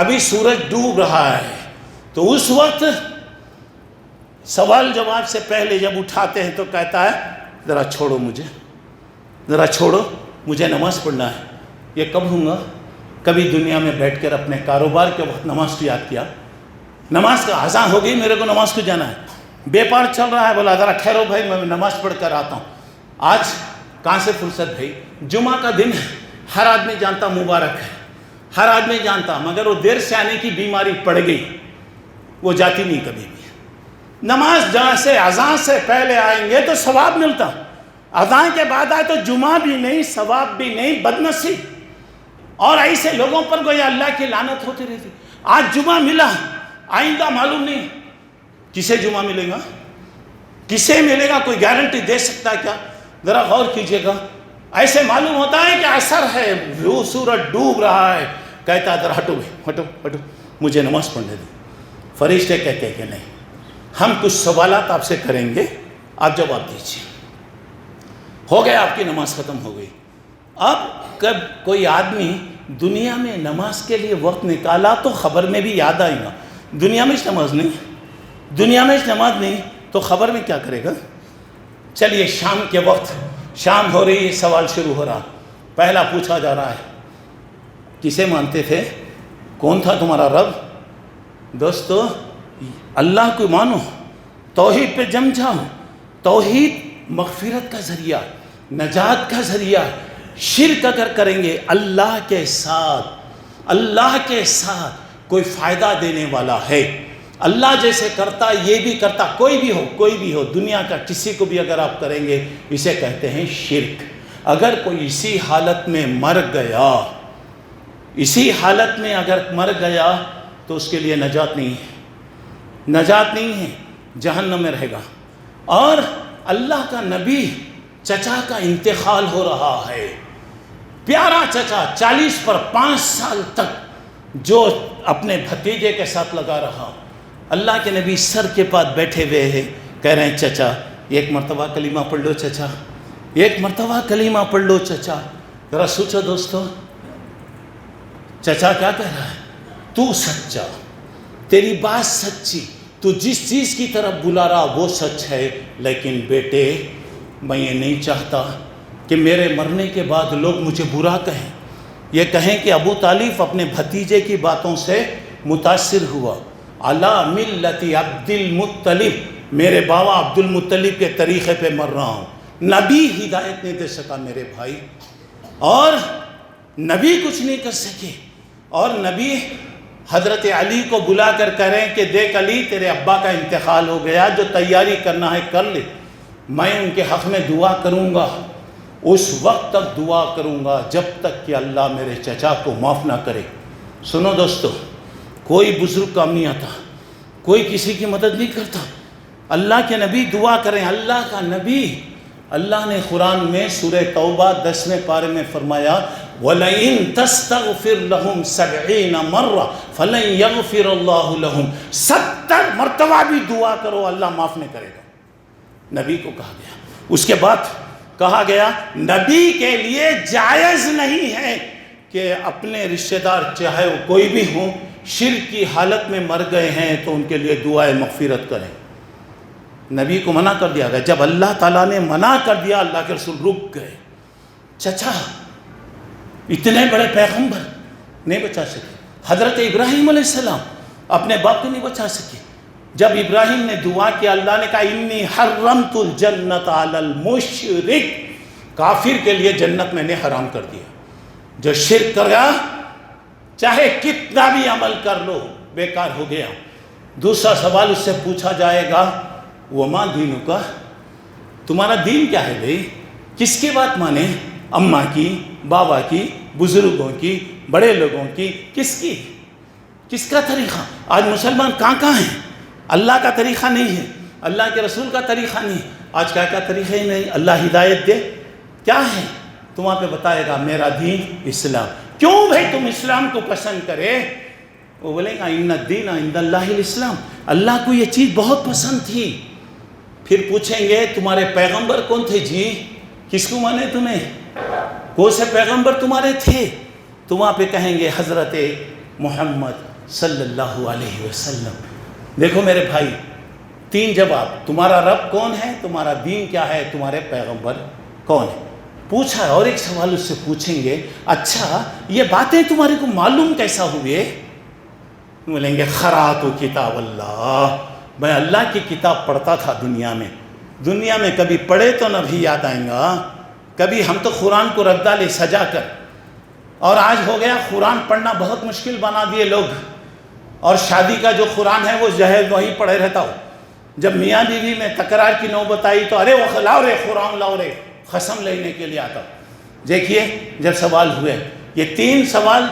ابھی سورج ڈوب رہا ہے، تو اس وقت سوال جواب سے پہلے جب اٹھاتے ہیں تو کہتا ہے ذرا چھوڑو مجھے، ذرا چھوڑو مجھے نماز پڑھنا ہے. یہ کب ہوں گا؟ کبھی دنیا میں بیٹھ کر اپنے کاروبار کے وقت نماز کو یاد کیا، نماز کا اذان ہو گئی، میرے کو نماز کو جانا ہے، بیپار چل رہا ہے، بولا ذرا ٹھہرو بھائی میں نماز پڑھ کر آتا ہوں. آج کہاں سے فرصت بھائی؟ جمعہ کا دن ہے، ہر آدمی جانتا مبارک ہے، ہر آدمی جانتا، مگر وہ دیر سے آنے کی بیماری پڑ گئی، وہ جاتی نہیں کبھی بھی. نماز جہاں سے اذان سے پہلے آئیں گے تو ثواب ملتا، اذان کے بعد آئے تو جمعہ بھی نہیں، ثواب بھی نہیں، بدنصیب. اور ایسے لوگوں پر گویا اللہ کی لعنت ہوتی رہتی. آج جمعہ ملا، آئندہ معلوم نہیں کسے جمعہ ملے گا، کسے ملے گا، کوئی گارنٹی دے سکتا ہے کیا؟ ذرا غور کیجئے گا. ایسے معلوم ہوتا ہے کہ عصر ہے، وہ سورج ڈوب رہا ہے، کہتا ہے ذرا ہٹو ہٹو ہٹو مجھے نماز پڑھنے دو. فرشتے کہتے ہیں کہ نہیں، ہم کچھ سوالات آپ سے کریں گے، آپ جواب دیجیے. ہو گیا، آپ کی نماز ختم ہو گئی. اب کب کوئی آدمی دنیا میں نماز کے لیے وقت نکالا تو خبر میں بھی یاد آئے گا. دنیا میں نماز نہیں، دنیا میں نماز نہیں تو خبر میں کیا کرے گا؟ چلیے شام کے وقت، شام ہو رہی ہے، سوال شروع ہو رہا. پہلا پوچھا جا رہا ہے کسے مانتے تھے، کون تھا تمہارا رب؟ دوستو اللہ کو مانو، توحید پہ جم جاؤ. توحید مغفرت کا ذریعہ، نجات کا ذریعہ. شرک اگر کریں گے اللہ کے ساتھ اللہ کے ساتھ کوئی فائدہ دینے والا ہے، اللہ جیسے کرتا یہ بھی کرتا، کوئی بھی ہو دنیا کا کسی کو بھی اگر آپ کریں گے، اسے کہتے ہیں شرک۔ اگر کوئی اسی حالت میں مر گیا، اسی حالت میں اگر مر گیا تو اس کے لیے نجات نہیں ہے، جہنم میں رہے گا۔ اور اللہ کا نبی چچا کا انتقال ہو رہا ہے، پیارا چچا 40 پر 5 سال تک جو اپنے بھتیجے کے ساتھ لگا رہا، اللہ کے نبی سر کے پاس بیٹھے ہوئے ہیں، کہہ رہے ہیں چچا ایک مرتبہ کلمہ پڑھ لو چچا، ایک مرتبہ کلمہ پڑھ لو چچا۔ ذرا سوچو دوستو، چچا کیا کہہ رہا ہے؟ تو سچا، تیری بات سچی، تو جس چیز کی طرف بلا رہا وہ سچ ہے، لیکن بیٹے میں یہ نہیں چاہتا کہ میرے مرنے کے بعد لوگ مجھے برا کہیں، یہ کہیں کہ ابو طالب اپنے بھتیجے کی باتوں سے متاثر ہوا، علی ملت عبد المطلب، میرے بابا عبد المطلب کے طریقے پہ مر رہا ہوں۔ نبی ہدایت نہیں دے سکا میرے بھائی، اور نبی کچھ نہیں کر سکے، اور نبی حضرت علی کو بلا کر کہہ رہے ہیں کہ دیکھ علی تیرے ابا کا انتقال ہو گیا، جو تیاری کرنا ہے کر لے، میں ان کے حق میں دعا کروں گا، اس وقت تک دعا کروں گا جب تک کہ اللہ میرے چچا کو معاف نہ کرے۔ سنو دوستو، کوئی بزرگ کام نہیں آتا، کوئی کسی کی مدد نہیں کرتا، اللہ کے نبی دعا کریں۔ اللہ کا نبی، اللہ نے قرآن میں سورہ توبہ 10ویں پارے میں فرمایا وَلَئِن تَسْتَغْفِرْ لَهُمْ 70 مَرَّةً فَلَن يَغْفِرَ اللَّهُ لَهُمْ، 70 مرتبہ بھی دعا کرو اللہ معاف نہیں کرے گا، نبی کو کہا گیا۔ اس کے بعد کہا گیا نبی کے لیے جائز نہیں ہے کہ اپنے رشتہ دار چاہے وہ کوئی بھی ہوں، شرک کی حالت میں مر گئے ہیں تو ان کے لیے دعائے مغفرت کریں۔ نبی کو منع کر دیا گیا۔ جب اللہ تعالیٰ نے منع کر دیا، اللہ کے رسول رک گئے۔ چچا اتنے بڑے پیغمبر نہیں بچا سکے، حضرت ابراہیم علیہ السلام اپنے باپ کو نہیں بچا سکے۔ جب ابراہیم نے دعا کیا، اللہ نے کہا انی حرمت الجنت علی المشرک، کافر کے لیے جنت میں نے حرام کر دیا۔ جو شرک کر گیا چاہے کتنا بھی عمل کر لو بیکار ہو گیا۔ دوسرا سوال اس سے پوچھا جائے گا وما دینک، تمہارا دین کیا ہے بھائی؟ کس کی بات مانے؟ اماں کی، بابا کی، بزرگوں کی، بڑے لوگوں کی، کس کا طریقہ؟ آج مسلمان کہاں ہیں؟ اللہ کا طریقہ نہیں ہے، اللہ کے رسول کا طریقہ نہیں، آج کیا طریقہ ہی نہیں۔ اللہ ہدایت دے کیا ہے تو وہاں پہ بتائے گا میرا دین اسلام۔ کیوں بھائی تم اسلام کو پسند کرے؟ وہ بولے گا ان الدین عند اللہ الاسلام، اللہ کو یہ چیز بہت پسند تھی۔ پھر پوچھیں گے تمہارے پیغمبر کون تھے جی؟ کس کو مانے تمہیں؟ کون سے پیغمبر تمہارے تھے؟ تو وہاں پہ کہیں گے حضرت محمد صلی اللہ علیہ وسلم۔ دیکھو میرے بھائی، 3 جواب، تمہارا رب کون ہے، تمہارا دین کیا ہے، تمہارے پیغمبر کون ہے۔ پوچھا، اور ایک سوال اس سے پوچھیں گے اچھا یہ باتیں تمہارے کو معلوم کیسا ہوئے؟ بولیں گے قرأت کتاب اللہ، میں اللہ کی کتاب پڑھتا تھا دنیا میں کبھی پڑھے تو نہ بھی یاد آئیں گا، کبھی ہم تو قرآن کو رکھ ڈالے سجا کر، اور آج ہو گیا قرآن پڑھنا بہت مشکل بنا دیے لوگ، اور شادی کا جو قرآن ہے وہ جہل وہی پڑھے رہتا ہو۔ جب میاں بیوی میں تکرار کی نوبت آئی تو ارے وہ لاؤ رے قرآن لاؤ رے، قسم لینے کے لیے آتا۔ دیکھیے جب سوال ہوئے، یہ 3 سوال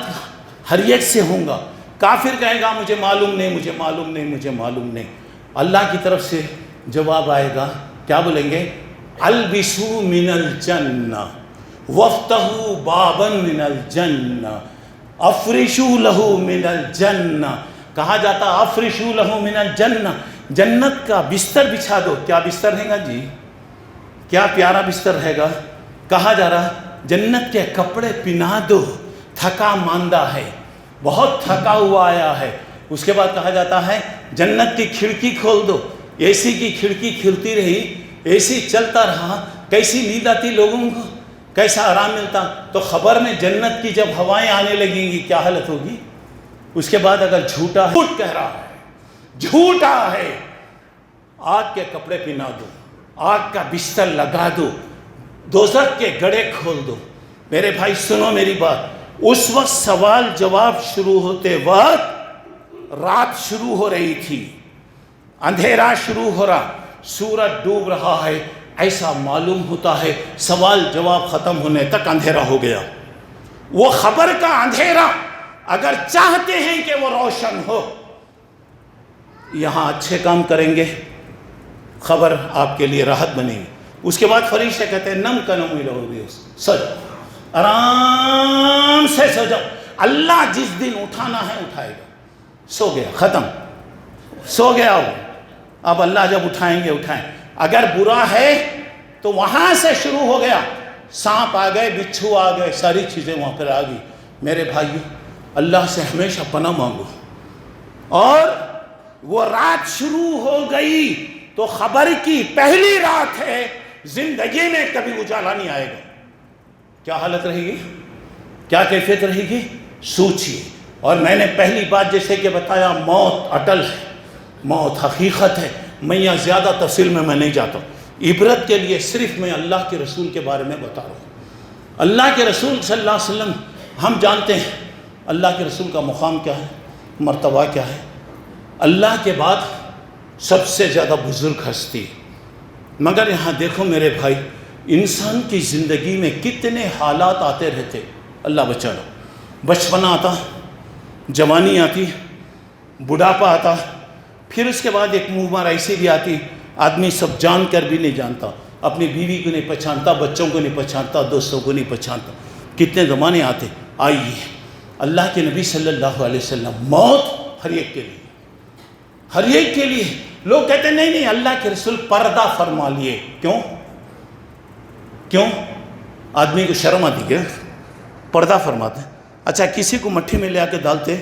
ہر ایک سے ہوں گا۔ کافر کہے گا مجھے معلوم نہیں، اللہ کی طرف سے جواب آئے گا، کیا بولیں گے؟ البسوا من الجنہ وافتحوا بابا من الجنہ افرشوا لہ من الجنہ، کہا جاتا افرشوا لہ من الجنہ، جنت کا بستر بچھا دو۔ کیا بستر رہے گا جی؟ کیا پیارا بستر رہے گا؟ کہا جا رہا جنت کے کپڑے پہنا دو، تھکا ماندہ ہے، بہت تھکا ہوا آیا ہے۔ اس کے بعد کہا جاتا ہے جنت کی کھڑکی کھول دو، اے سی کی کھڑکی کھلتی رہی، اے سی چلتا رہا، کیسی نیند آتی لوگوں کو، کیسا آرام ملتا۔ تو خبر میں جنت کی جب ہوائیں آنے لگیں گی کیا حالت ہوگی؟ اس کے بعد اگر جھوٹا ہے، جھوٹ کہہ رہا ہے، جھوٹا ہے، آگ کے کپڑے پہنا دو، آگ کا بستر لگا دو، دوزخ کے گڑھے کھول دو۔ میرے بھائی سنو میری بات، اس وقت سوال جواب شروع ہوتے وقت رات شروع ہو رہی تھی، اندھیرا شروع ہو رہا، سورج ڈوب رہا ہے، ایسا معلوم ہوتا ہے سوال جواب ختم ہونے تک اندھیرا ہو گیا۔ وہ خبر کا اندھیرا اگر چاہتے ہیں کہ وہ روشن ہو، یہاں اچھے کام کریں گے، خبر آپ کے لیے راحت بنے گی۔ اس کے بعد فرشتے کہتے ہیں نم کا نم لو، سو جاؤ، آرام سے سو جاؤ، اللہ جس دن اٹھانا ہے اٹھائے گا۔ سو گیا، ختم، سو گیا وہ، اب اللہ جب اٹھائیں گے اٹھائیں۔ اگر برا ہے تو وہاں سے شروع ہو گیا، سانپ آ گئے، بچھو آ گئے، ساری چیزیں وہاں پر آ گئی۔ میرے بھائیو، اللہ سے ہمیشہ پناہ مانگو۔ اور وہ رات شروع ہو گئی تو خبر کی پہلی رات ہے، زندگی میں کبھی اجالا نہیں آئے گا۔ کیا حالت رہے گی، کیا کیفیت رہے گی، سوچیے۔ اور میں نے پہلی بات جیسے کہ بتایا، موت اٹل ہے، موت حقیقت ہے۔ میں یہاں زیادہ تفصیل میں نہیں جاتا ہوں، عبرت کے لیے صرف میں اللہ کے رسول کے بارے میں بتا رہا ہوں۔ اللہ کے رسول صلی اللہ علیہ وسلم، ہم جانتے ہیں اللہ کے رسول کا مقام کیا ہے، مرتبہ کیا ہے۔ اللہ کے بعد سب سے زیادہ بزرگ ہستی، مگر یہاں دیکھو میرے بھائی، انسان کی زندگی میں کتنے حالات آتے رہتے، اللہ بچا لو۔ بچپنا آتا، جوانی آتی، بڑھاپا آتا، پھر اس کے بعد ایک مومر ایسی بھی آتی، آدمی سب جان کر بھی نہیں جانتا، اپنی بیوی کو نہیں پہچانتا، بچوں کو نہیں پہچانتا، دوستوں کو نہیں پہچانتا۔ کتنے زمانے آتے۔ آئیے اللہ کے نبی صلی اللہ علیہ وسلم، موت ہر ایک کے لیے، ہر ایک کے لیے۔ لوگ کہتے ہیں نہیں اللہ کے رسول پردہ فرما لیے، کیوں؟ آدمی کو شرم آتی کہ پردہ فرماتے ہیں۔ اچھا، کسی کو مٹھی میں لے آ کے ڈالتے،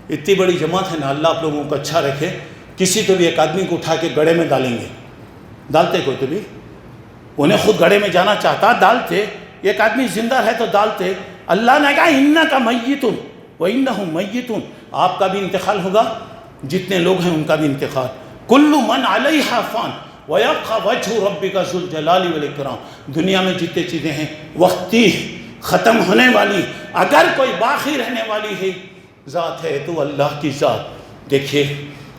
اتنی بڑی جماعت ہے نا، اللہ آپ لوگوں کو اچھا رکھے، کسی تو بھی ایک آدمی کو اٹھا کے گڑھے میں ڈالیں گے، ڈالتے کوئی تو بھی؟ انہیں خود گڑھے میں جانا چاہتا، ڈالتے۔ ایک آدمی زندہ ہے تو ڈالتے۔ اللہ نے کہا انک میت وانہم میتون، آپ کا بھی انتقال ہوگا، جتنے لوگ ہیں ان کا بھی انتقال۔ کل من علیہا فان ویبقی وجہ ربک ذو الجلال والاکرام، دنیا میں جتنے چیزیں ہیں وقتی، ختم ہونے والی، اگر کوئی باقی رہنے والی ہے ذات ہے تو اللہ کی ذات۔ دیکھیے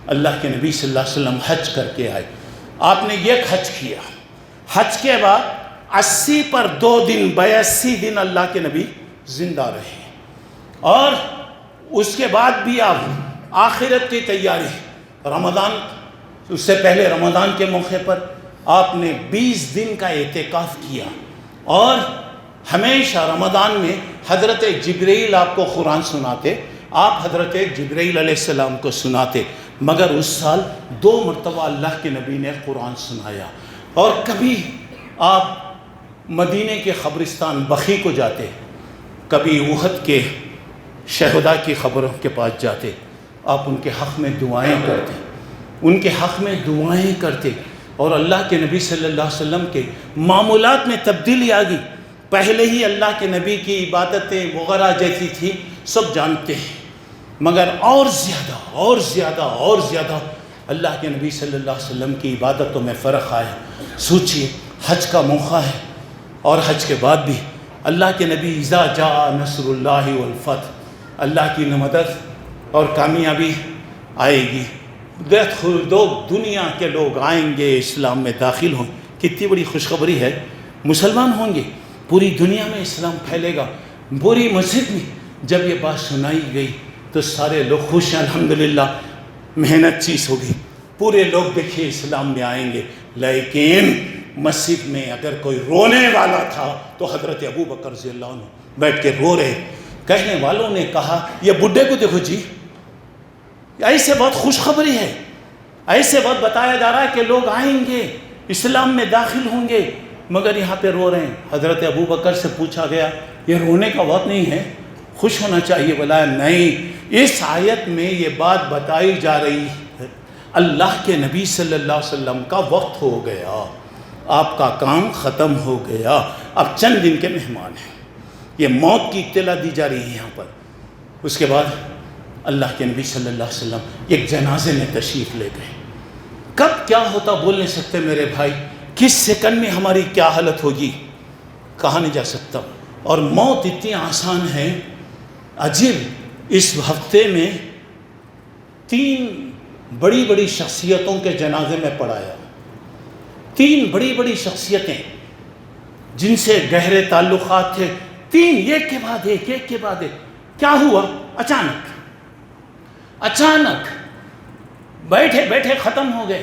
اللہ کے نبی صلی اللہ علیہ وسلم حج کر کے آئے، آپ نے ایک حج کیا، حج کے بعد 80 پر 2 دن 82 دن اللہ کے نبی زندہ رہے، اور اس کے بعد بھی آپ آخرت کی تیاری، رمضان، اس سے پہلے رمضان کے موقع پر آپ نے 20 دن کا اعتکاف کیا، اور ہمیشہ رمضان میں حضرت جبرائیل آپ کو قرآن سناتے، آپ حضرت جبرائیل علیہ السلام کو سناتے، مگر اس سال 2 مرتبہ اللہ کے نبی نے قرآن سنایا۔ اور کبھی آپ مدینے کے قبرستان بقیع کو جاتے، کبھی احد کے شہداء کی قبروں کے پاس جاتے، آپ ان کے حق میں دعائیں کرتے، ان کے حق میں دعائیں کرتے، اور اللہ کے نبی صلی اللہ علیہ وسلم کے معمولات میں تبدیلی آ گئی۔ پہلے ہی اللہ کے نبی کی عبادتیں وغیرہ جیسی تھی سب جانتے ہیں، مگر اور زیادہ اللہ کے نبی صلی اللہ علیہ وسلم کی عبادتوں میں فرق آیا۔ سوچئے، حج کا موقع ہے، اور حج کے بعد بھی اللہ کے نبی اذا جاء نصر اللہ والفتح، اللہ کی مدد اور کامیابی آئے گی، دنیا کے لوگ آئیں گے، اسلام میں داخل ہوں۔ کتنی بڑی خوشخبری ہے، مسلمان ہوں گے، پوری دنیا میں اسلام پھیلے گا۔ پوری مسجد میں جب یہ بات سنائی گئی تو سارے لوگ خوش ہیں، الحمدللہ، محنت چیز ہوگی، پورے لوگ دیکھیے اسلام میں آئیں گے۔ لیکن مسجد میں اگر کوئی رونے والا تھا تو حضرت ابو بکر رضی اللہ عنہ بیٹھ کے رو رہے، کہنے والوں نے کہا یہ بڈھے کو دیکھو جی، ایسے بہت خوشخبری ہے، ایسے بہت بتایا جا رہا ہے کہ لوگ آئیں گے، اسلام میں داخل ہوں گے، مگر یہاں پہ رو رہے ہیں۔ حضرت ابو بکر سے پوچھا گیا یہ رونے کا وقت نہیں ہے، خوش ہونا چاہیے۔ بولا نہیں، اس آیت میں یہ بات بتائی جا رہی ہے اللہ کے نبی صلی اللہ علیہ وسلم کا وقت ہو گیا، آپ کا کام ختم ہو گیا، اب چند دن کے مہمان ہیں، یہ موت کی اطلاع دی جا رہی ہے یہاں پر۔ اس کے بعد اللہ کے نبی صلی اللہ علیہ وسلم ایک جنازے میں تشریف لے گئے۔ کب کیا ہوتا بول نہیں سکتے میرے بھائی، کس سیکنڈ میں ہماری کیا حالت ہوگی کہا نہیں جا سکتا۔ اور موت اتنی آسان ہے عجیب، اس ہفتے میں 3 بڑی بڑی شخصیتوں کے جنازے میں پڑھایا. 3 بڑی بڑی شخصیتیں جن سے گہرے تعلقات تھے، 3 ایک کے بعد ایک. کیا ہوا؟ اچانک بیٹھے بیٹھے ختم ہو گئے.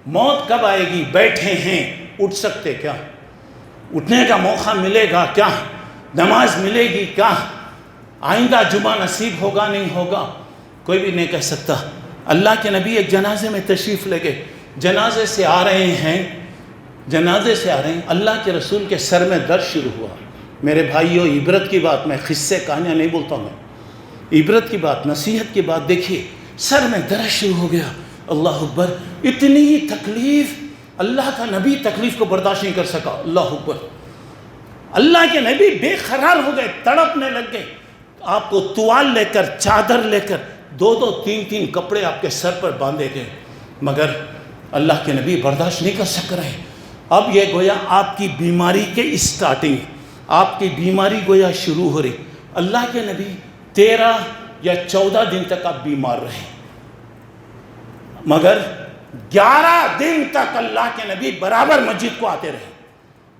موت کب آئے گی؟ بیٹھے ہیں، اٹھ سکتے کیا؟ اٹھنے کا موقع ملے گا کیا؟ نماز ملے گی کیا؟ آئندہ جمعہ نصیب ہوگا نہیں ہوگا؟ کوئی بھی نہیں کہہ سکتا. اللہ کے نبی ایک جنازے میں تشریف لے گئے. جنازے سے آ رہے ہیں، اللہ کے رسول کے سر میں درد شروع ہوا. میرے بھائیوں، عبرت کی بات، میں قصے کہانیاں نہیں بولتا ہوں، میں عبرت کی بات، نصیحت کی بات. دیکھیے، سر میں درد شروع ہو گیا. اللہ اکبر. اتنی تکلیف، اللہ کا نبی تکلیف کو برداشت نہیں کر سکا. اللہ اکبر. اللہ کے نبی بے قرار ہو گئے، تڑپنے لگ گئے. آپ کو توال لے کر، چادر لے کر 2 3 کپڑے آپ کے سر پر باندھے گئے، مگر اللہ کے نبی برداشت نہیں کر سک رہے. اب یہ گویا آپ کی بیماری کے اسٹارٹنگ، آپ کی بیماری گویا شروع ہو رہی. اللہ کے نبی 13 یا 14 دن تک آپ بیمار رہے، مگر 11 دن تک اللہ کے نبی برابر مسجد کو آتے رہے،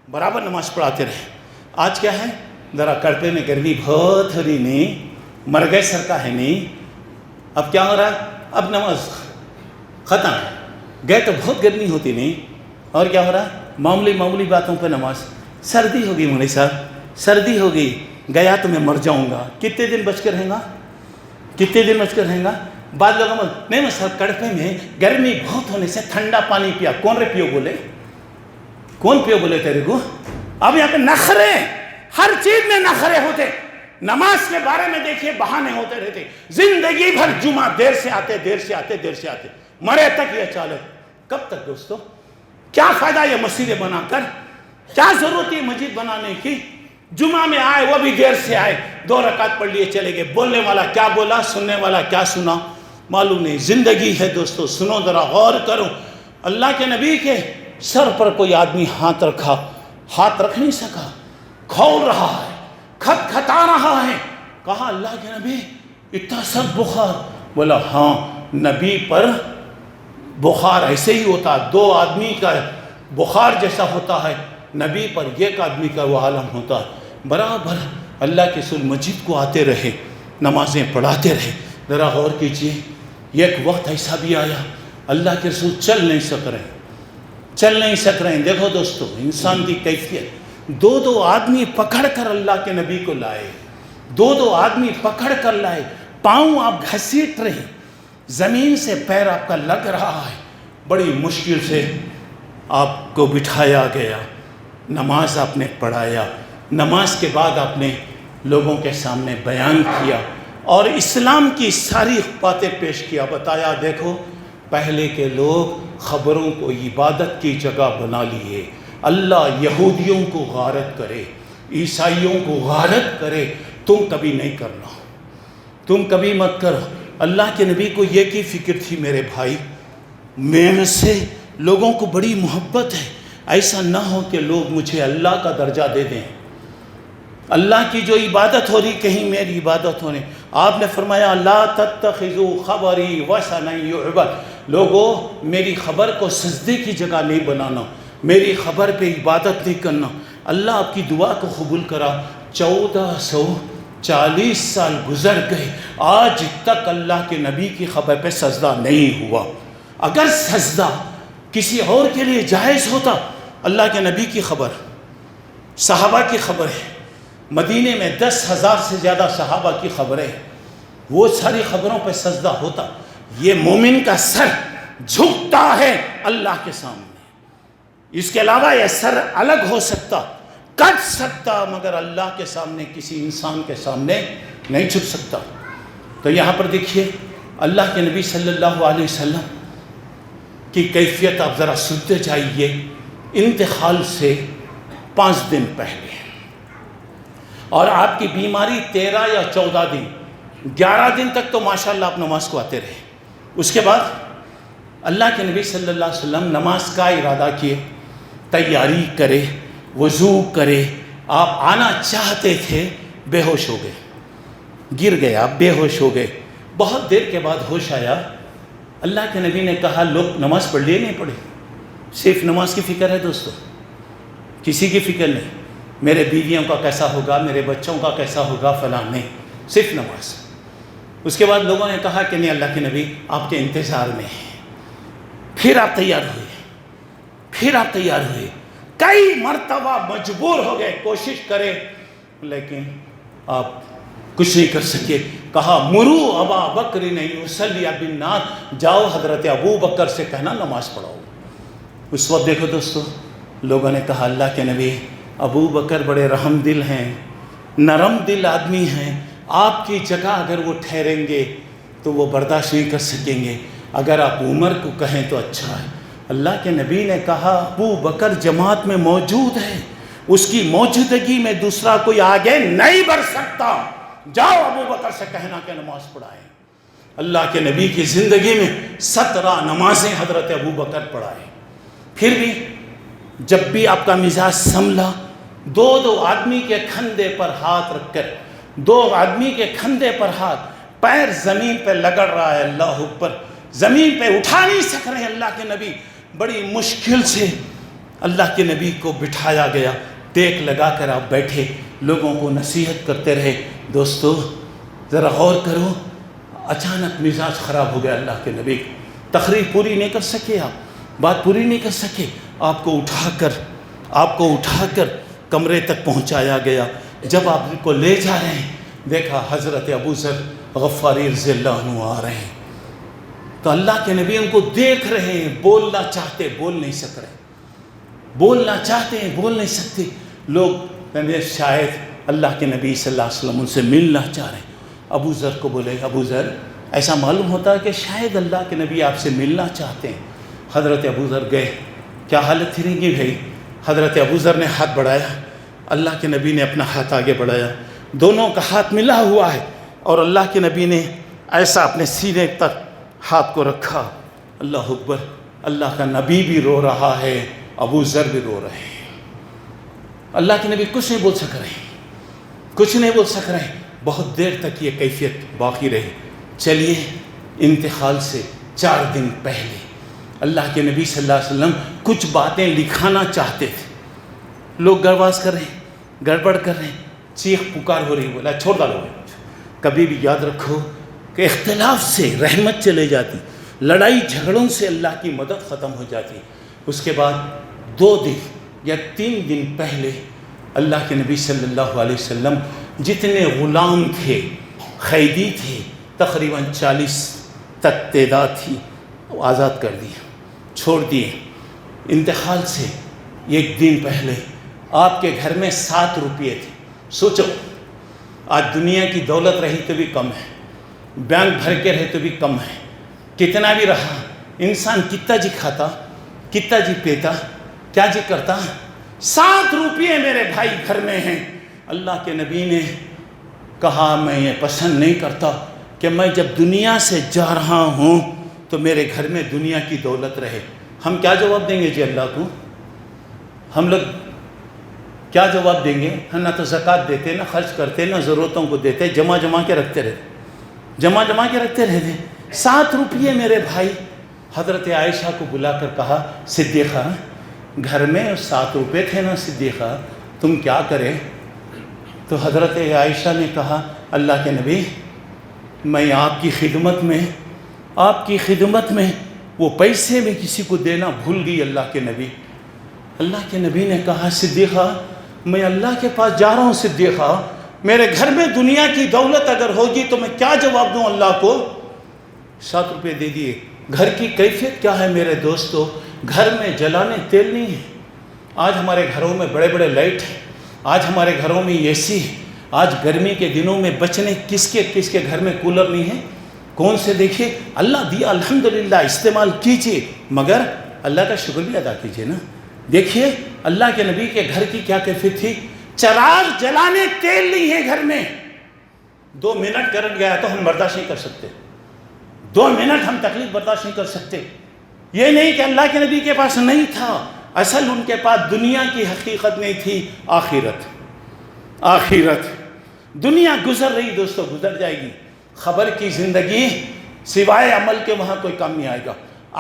برابر نماز پڑھاتے رہے. آج کیا ہے؟ ذرا کڑپے میں گرمی بہت ہو رہی نہیں، مر گئے سر کا ہے نہیں. اب کیا ہو رہا ہے؟ اب نماز ختم، گئے تو بہت گرمی ہوتی نہیں، اور کیا ہو رہا ہے؟ معمولی باتوں پہ نماز. سردی ہوگی مولوی صاحب، سردی ہوگی، گیا تو میں مر جاؤں گا. کتنے دن بچ کر رہیں گا؟ بعض لوگوں میں نہیں سر، کڑپے میں گرمی بہت ہونے سے ٹھنڈا پانی پیا. کون پیو بولے تیرے کو؟ اب یہاں پہ نخرے، ہر چیز میں نخرے ہوتے. نماز کے بارے میں دیکھیے، بہانے ہوتے رہتے. زندگی بھر جمعہ دیر سے آتے، مرے تک یہ چالے. کب تک دوستو؟ کیا فائدہ یہ مسجدیں بنا کر؟ کیا ضرورت ہے مسجد بنانے کی؟ جمعہ میں آئے، وہ بھی دیر سے آئے، 2 رکعت پڑھ لیے چلے گئے. بولنے والا کیا بولا، سننے والا کیا سنا، معلوم نہیں. زندگی ہے دوستو، سنو، ذرا غور کرو. اللہ کے نبی کے سر پر کوئی آدمی ہاتھ رکھ نہیں سکا. کھول رہا ہے، کھٹکھٹا رہا ہے. کہا اللہ کے نبی اتنا سخت بخار؟ بولا ہاں، نبی پر بخار ایسے ہی ہوتا، 2 آدمی کا بخار جیسا ہوتا ہے، نبی پر 1 آدمی کا وہ عالم ہوتا ہے. برابر اللہ کے رسول مسجد کو آتے رہے، نمازیں پڑھاتے رہے. ذرا غور کیجئے، ایک وقت ایسا بھی آیا اللہ کے رسول چل نہیں سک رہے ہیں. دیکھو دوستو، انسان کی کیفیت. 2 آدمی پکڑ کر اللہ کے نبی کو لائے، 2 آدمی پکڑ کر لائے. پاؤں آپ گھسیٹ رہے، زمین سے پیر آپ کا لگ رہا ہے. بڑی مشکل سے آپ کو بٹھایا گیا، نماز آپ نے پڑھایا. نماز کے بعد آپ نے لوگوں کے سامنے بیان کیا اور اسلام کی ساری باتیں پیش کیا. بتایا دیکھو، پہلے کے لوگ خبروں کو عبادت کی جگہ بنا لیے. اللہ یہودیوں کو غارت کرے، عیسائیوں کو غارت کرے، تم کبھی نہیں کرنا، تم کبھی مت کرو. اللہ کے نبی کو یہ کی فکر تھی، میرے بھائی میں سے لوگوں کو بڑی محبت ہے، ایسا نہ ہو کہ لوگ مجھے اللہ کا درجہ دے دیں. اللہ کی جو عبادت ہو رہی کہیں میری عبادت ہونے. آپ نے فرمایا لا تتخذوا خبری وثنا یعبد. لوگوں، میری خبر کو سجدے کی جگہ نہیں بنانا، میری خبر پہ عبادت نہیں کرنا. اللہ آپ کی دعا کو قبول کرا. 1440 سال گزر گئے، آج تک اللہ کے نبی کی خبر پہ سجدہ نہیں ہوا. اگر سجدہ کسی اور کے لیے جائز ہوتا، اللہ کے نبی کی خبر، صحابہ کی خبر ہے، مدینے میں 10,000 سے زیادہ صحابہ کی خبریں، وہ ساری خبروں پہ سجدہ ہوتا. یہ مومن کا سر جھکتا ہے اللہ کے سامنے. اس کے علاوہ یہ سر الگ ہو سکتا، کٹ سکتا، مگر اللہ کے سامنے، کسی انسان کے سامنے نہیں جھک سکتا. تو یہاں پر دیکھیے اللہ کے نبی صلی اللہ علیہ وسلم کی کیفیت آپ ذرا سنتے جائیے. انتقال سے 5 دن پہلے، اور آپ کی بیماری 13 یا 14 دن، 11 دن تک تو ماشاءاللہ آپ نماز کو آتے رہے. اس کے بعد اللہ کے نبی صلی اللہ علیہ وسلم نماز کا ارادہ کیے، تیاری کرے، وضو کرے. آپ آنا چاہتے تھے، بے ہوش ہو گئے. گر گیا، بے ہوش ہو گئے۔ بہت دیر کے بعد ہوش آیا۔ اللہ کے نبی نے کہا لوگ نماز پڑھ لیے نہیں پڑھی؟ صرف نماز کی فکر ہے دوستو، کسی کی فکر نہیں میرے بیویوں کا کیسا ہوگا، میرے بچوں کا کیسا ہوگا، فلاں نہیں، صرف نماز۔ اس کے بعد لوگوں نے کہا کہ نہیں اللہ کے نبی آپ کے انتظار میں ہیں۔ پھر آپ تیار ہوئے، کئی مرتبہ مجبور ہو گئے کوشش کرے، لیکن آپ کچھ نہیں کر سکے۔ کہا مرو ابا بکر نہیں یصلی بالناس، جاؤ حضرت ابو بکر سے کہنا نماز پڑھاؤ۔ اس وقت دیکھو دوستو، لوگوں نے کہا اللہ کے نبی ابو بکر بڑے رحم دل ہیں، نرم دل آدمی ہیں، آپ کی جگہ اگر وہ ٹھہریں گے تو وہ برداشت نہیں کر سکیں گے، اگر آپ عمر کو کہیں تو اچھا ہے۔ اللہ کے نبی نے کہا ابو بکر جماعت میں موجود ہے، اس کی موجودگی میں دوسرا کوئی آگے نہیں بڑھ سکتا، جاؤ ابو بکر سے کہنا کہ نماز پڑھائیں۔ اللہ کے نبی کی زندگی میں 17 نمازیں حضرت ابو بکر پڑھائے۔ پھر بھی جب بھی آپ کا مزاج سنبھلا، دو آدمی کے کھندے پر ہاتھ رکھ کر، پیر زمین پہ لگڑ رہا ہے، اللہ اکبر، زمین پہ اٹھا نہیں سک رہے اللہ کے نبی، بڑی مشکل سے اللہ کے نبی کو بٹھایا گیا، ٹیک لگا کر آپ بیٹھے، لوگوں کو نصیحت کرتے رہے۔ دوستو ذرا غور کرو، اچانک مزاج خراب ہو گیا اللہ کے نبی، تقریر پوری نہیں کر سکے، آپ بات پوری نہیں کر سکے، آپ کو اٹھا کر کمرے تک پہنچایا گیا۔ جب آپ کو لے جا رہے ہیں، دیکھا حضرت ابو ذر غفاری رضی اللہ عنہ آ رہے ہیں، تو اللہ کے نبی ان کو دیکھ رہے ہیں، بولنا چاہتے بول نہیں سک رہے، بولنا چاہتے ہیں بول نہیں سکتے۔ لوگ کہتے شاید اللہ کے نبی صلی اللہ علیہ وسلم ان سے ملنا چاہ رہے ہیں۔ ابو ذر کو بولے ابو ذر ایسا معلوم ہوتا ہے کہ شاید اللہ کے نبی آپ سے ملنا چاہتے ہیں۔ حضرت ابو ذر گئے، کیا حالت تھی گی بھائی؟ حضرت ابو ذر نے ہاتھ بڑھایا، اللہ کے نبی نے اپنا ہاتھ آگے بڑھایا، دونوں کا ہاتھ ملا ہوا ہے، اور اللہ کے نبی نے ایسا اپنے سینے تک ہاتھ کو رکھا۔ اللہ اکبر، اللہ کا نبی بھی رو رہا ہے، ابو ذر بھی رو رہے ہیں۔ اللہ کے نبی کچھ نہیں بول سک رہے ہیں، بہت دیر تک یہ کیفیت باقی رہی۔ چلیے انتقال سے 4 دن پہلے اللہ کے نبی صلی اللہ علیہ وسلم کچھ باتیں لکھانا چاہتے تھے، لوگ گڑبڑ کر رہے ہیں، چیخ پکار ہو رہی، بولا چھوڑ ڈالو۔ کبھی بھی یاد رکھو کہ اختلاف سے رحمت چلے جاتی، لڑائی جھگڑوں سے اللہ کی مدد ختم ہو جاتی۔ اس کے بعد 2 دن یا 3 دن پہلے اللہ کے نبی صلی اللہ علیہ وسلم جتنے غلام تھے، قیدی تھے، تقریباً 40 تک تعداد تھی، وہ آزاد کر دیے، چھوڑ دیے۔ انتقال سے 1 دن پہلے آپ کے گھر میں 7 روپے تھے۔ سوچو آج دنیا کی دولت رہی تو بھی کم ہے، بینک بھر کے رہے تو بھی کم ہے، کتنا بھی رہا انسان کتنا جی کھاتا، کتنا جی پیتا، کیا جی کرتا۔ 7 روپے میرے بھائی گھر میں ہیں۔ اللہ کے نبی نے کہا میں یہ پسند نہیں کرتا کہ میں جب دنیا سے جا رہا ہوں تو میرے گھر میں دنیا کی دولت رہے۔ ہم کیا جواب دیں گے جی اللہ کو؟ ہم لوگ کیا جواب دیں گے؟ ہم نہ تو زکوٰۃ دیتے، نہ خرچ کرتے، نہ ضرورتوں کو دیتے، جمع کے رکھتے رہتے۔ 7 روپے میرے بھائی۔ حضرت عائشہ کو بلا کر کہا صدیقہ گھر میں 7 روپے تھے نا صدیقہ، تم کیا کرے؟ تو حضرت عائشہ نے کہا اللہ کے نبی میں آپ کی خدمت میں وہ پیسے میں کسی کو دینا بھول گئی اللہ کے نبی نے کہا صدیقہ میں اللہ کے پاس جا رہا ہوں، صدیقہ میرے گھر میں دنیا کی دولت اگر ہوگی تو میں کیا جواب دوں اللہ کو؟ 7 روپے دے دیے۔ گھر کی کیفیت کیا ہے میرے دوستو؟ گھر میں جلانے تیل نہیں ہے۔ آج ہمارے گھروں میں بڑے بڑے لائٹ ہیں، آج ہمارے گھروں میں اے سی ہے، آج گرمی کے دنوں میں بچنے کس کے گھر میں کولر نہیں ہے؟ کون سے؟ دیکھیے اللہ دیا الحمدللہ استعمال کیجئے، مگر اللہ کا شکر بھی ادا کیجئے نا۔ دیکھیے اللہ کے نبی کے گھر کی کیا کیفیت تھی، چراغ جلانے تیل نہیں ہے گھر میں۔ 2 منٹ کرنٹ گیا تو ہم برداشت نہیں کر سکتے، 2 منٹ ہم تکلیف برداشت نہیں کر سکتے۔ یہ نہیں کہ اللہ کے نبی کے پاس نہیں تھا، اصل ان کے پاس دنیا کی حقیقت نہیں تھی، آخرت۔ دنیا گزر رہی دوستو، گزر جائے گی. خبر کی زندگی سوائے عمل کے وہاں کوئی کام نہیں آئے گا.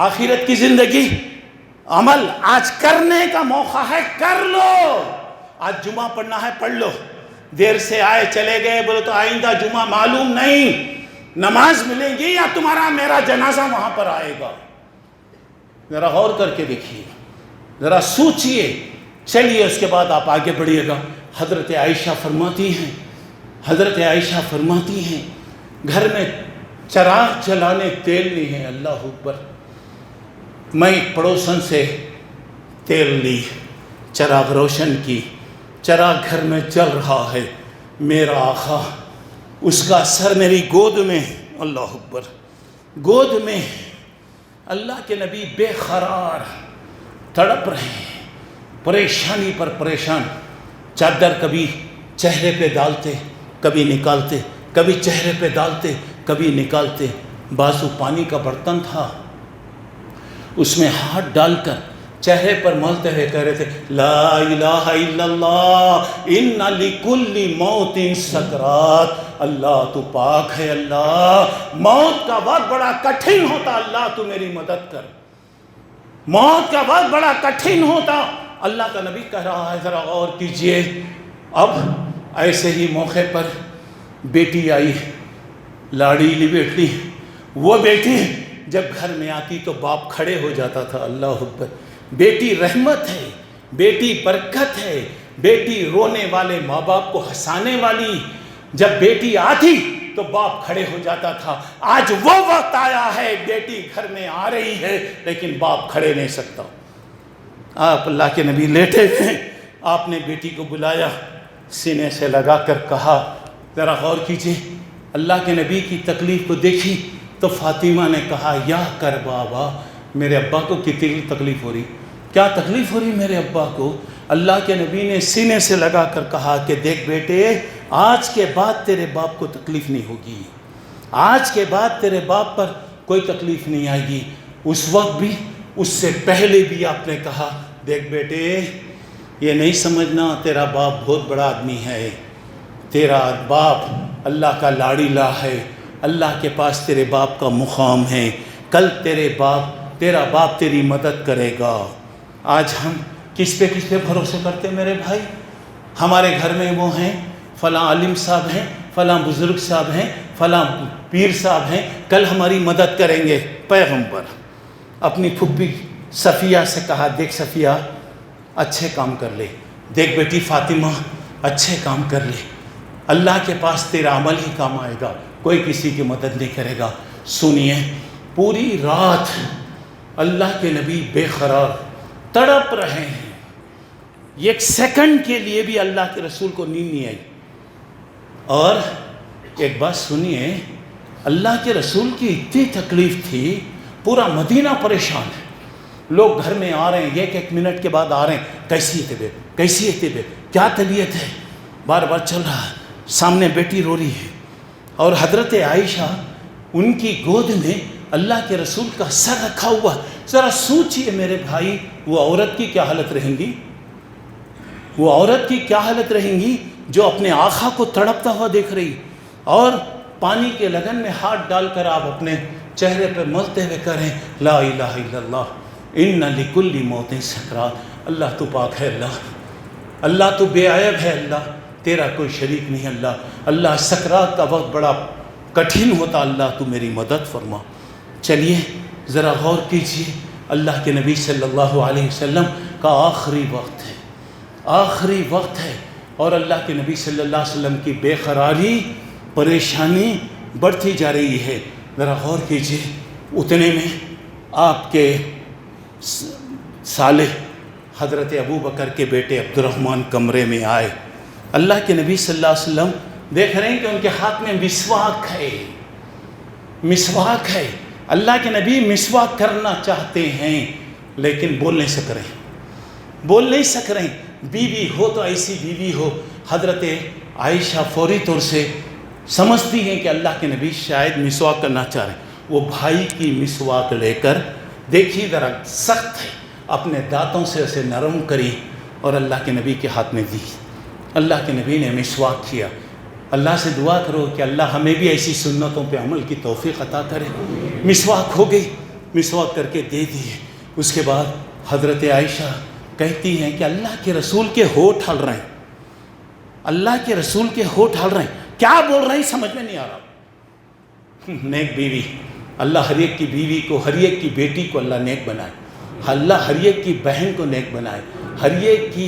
آخرت کی زندگی عمل آج کرنے کا موقع ہے، کر لو. آج جمعہ پڑھنا ہے پڑھ لو. دیر سے آئے چلے گئے بولے تو آئندہ جمعہ معلوم نہیں نماز ملیں گی یا تمہارا میرا جنازہ وہاں پر آئے گا. ذرا غور کر کے دیکھیے، ذرا سوچئے. چلیے اس کے بعد آپ آگے بڑھیے گا. حضرت عائشہ فرماتی ہیں گھر میں چراغ جلانے تیل نہیں ہے. اللہ اکبر. میں ایک پڑوسن سے تیل لی، چراغ روشن کی، چراغ گھر میں جل رہا ہے. میرا آقا، اس کا سر میری گود میں. اللہ اکبر. گود میں اللہ کے نبی بے قرار تڑپ رہے ہیں، پریشانی پر پریشان. چادر کبھی چہرے پہ ڈالتے کبھی نکالتے، کبھی چہرے پہ ڈالتے کبھی نکالتے. بازو پانی کا برتن تھا، اس میں ہاتھ ڈال کر چہرے پر ملتے ہوئے کہہ رہے تھے لا الہ الا اللہ ان لکل موت سکرات. اللہ تو پاک ہے، اللہ موت کا وقت بڑا کٹھن ہوتا، اللہ تو میری مدد کر. موت کا وقت بڑا کٹھن ہوتا، اللہ کا نبی کہہ رہا ہے. ذرا غور کیجئے. اب ایسے ہی موقع پر بیٹی آئی، لاڑیلی بیٹی. وہ بیٹی جب گھر میں آتی تو باپ کھڑے ہو جاتا تھا. اللہ اکبر. بیٹی رحمت ہے، بیٹی برکت ہے، بیٹی رونے والے ماں باپ کو ہنسانے والی. جب بیٹی آتی تو باپ کھڑے ہو جاتا تھا. آج وہ وقت آیا ہے، بیٹی گھر میں آ رہی ہے لیکن باپ کھڑے نہیں سکتا. آپ اللہ کے نبی لیٹے ہیں، آپ نے بیٹی کو بلایا، سینے سے لگا کر کہا. ذرا غور کیجئے، اللہ کے نبی کی تکلیف کو دیکھی تو فاطمہ نے کہا یا کر بابا، میرے ابا کو کتنی تکلیف ہو رہی، کیا تکلیف ہو رہی میرے ابا کو. اللہ کے نبی نے سینے سے لگا کر کہا کہ دیکھ بیٹے، آج کے بعد تیرے باپ کو تکلیف نہیں ہوگی، آج کے بعد تیرے باپ پر کوئی تکلیف نہیں آئے گی. اس وقت بھی، اس سے پہلے بھی آپ نے کہا دیکھ بیٹے، یہ نہیں سمجھنا تیرا باپ بہت بڑا آدمی ہے، تیرا باپ اللہ کا لاڑیلا ہے، اللہ کے پاس تیرے باپ کا مقام ہے. کل تیرا باپ تیری مدد کرے گا. آج ہم کس پہ بھروسے کرتے میرے بھائی؟ ہمارے گھر میں وہ ہیں، فلاں عالم صاحب ہیں، فلاں بزرگ صاحب ہیں، فلاں پیر صاحب ہیں، کل ہماری مدد کریں گے. پیغمبر اپنی پھپھی صفیہ سے کہا دیکھ صفیہ اچھے کام کر لے، دیکھ بیٹی فاطمہ اچھے کام کر لے، اللہ کے پاس تیرا عمل ہی کام آئے گا، کوئی کسی کی مدد نہیں کرے گا. سنیے، پوری رات اللہ کے نبی بے قرار تڑپ رہے ہیں. ایک سیکنڈ کے لیے بھی اللہ کے رسول کو نیند نہیں آئی. اور ایک بات سنیے، اللہ کے رسول کی اتنی تکلیف تھی، پورا مدینہ پریشان ہے. لوگ گھر میں آ رہے ہیں، ایک منٹ کے بعد آ رہے ہیں، کیسی ہے طبیعت، کیسی ہے طبیعت، کیا طبیعت ہے، بار بار چل رہا ہے. سامنے بیٹی رو رہی ہے اور حضرت عائشہ ان کی گود میں اللہ کے رسول کا سر رکھا ہوا. ذرا سوچئے میرے بھائی، وہ عورت کی کیا حالت رہیں گی، وہ عورت کی کیا حالت رہیں گی جو اپنے آقا کو تڑپتا ہوا دیکھ رہی، اور پانی کے لگن میں ہاتھ ڈال کر آپ اپنے چہرے پہ ملتے ہوئے کریں لا الہ الا اللہ ان لکل موت سکرات. اللہ تو پاک ہے، اللہ تو بے عیب ہے، اللہ تیرا کوئی شریک نہیں. اللہ سکرات کا وقت بڑا کٹھن ہوتا، اللہ تو میری مدد فرما. چلیے ذرا غور کیجئے، اللہ کے نبی صلی اللہ علیہ وسلم کا آخری وقت ہے، آخری وقت ہے، اور اللہ کے نبی صلی اللہ علیہ وسلم کی بے قراری، پریشانی بڑھتی جا رہی ہے. ذرا غور کیجئے، اتنے میں آپ کے صالح حضرت ابو بکر کے بیٹے عبد الرحمن کمرے میں آئے. اللہ کے نبی صلی اللہ علیہ وسلم دیکھ رہے ہیں کہ ان کے ہاتھ میں مسواک ہے، مسواک ہے. اللہ کے نبی مسواک کرنا چاہتے ہیں لیکن بول نہیں سک رہے. بیوی ہو تو ایسی بیوی ہو. حضرت عائشہ فوری طور سے سمجھتی ہیں کہ اللہ کے نبی شاید مسواک کرنا چاہ رہے ہیں. وہ بھائی کی مسواک لے کر، دیکھیے ذرا سخت ہے، اپنے دانتوں سے اسے نرم کری اور اللہ کے نبی کے ہاتھ میں دی. اللہ کے نبی نے مسواک کیا. اللہ سے دعا کرو کہ اللہ ہمیں بھی ایسی سنتوں پہ عمل کی توفیق عطا کرے۔ مسواک ہو گئی، مسواک کر کے دے دیے۔ اس کے بعد حضرت عائشہ کہتی ہیں کہ اللہ کے رسول کے ہونٹ ہل رہے ہیں، اللہ کے رسول کے ہونٹ ہل رہے ہیں، کیا بول رہے ہیں سمجھ میں نہیں آ رہا۔ نیک بیوی، اللہ ہر ایک کی بیوی کو، ہر ایک کی بیٹی کو اللہ نیک بنائے، اللہ ہر ایک کی بہن کو نیک بنائے، ہر ایک کی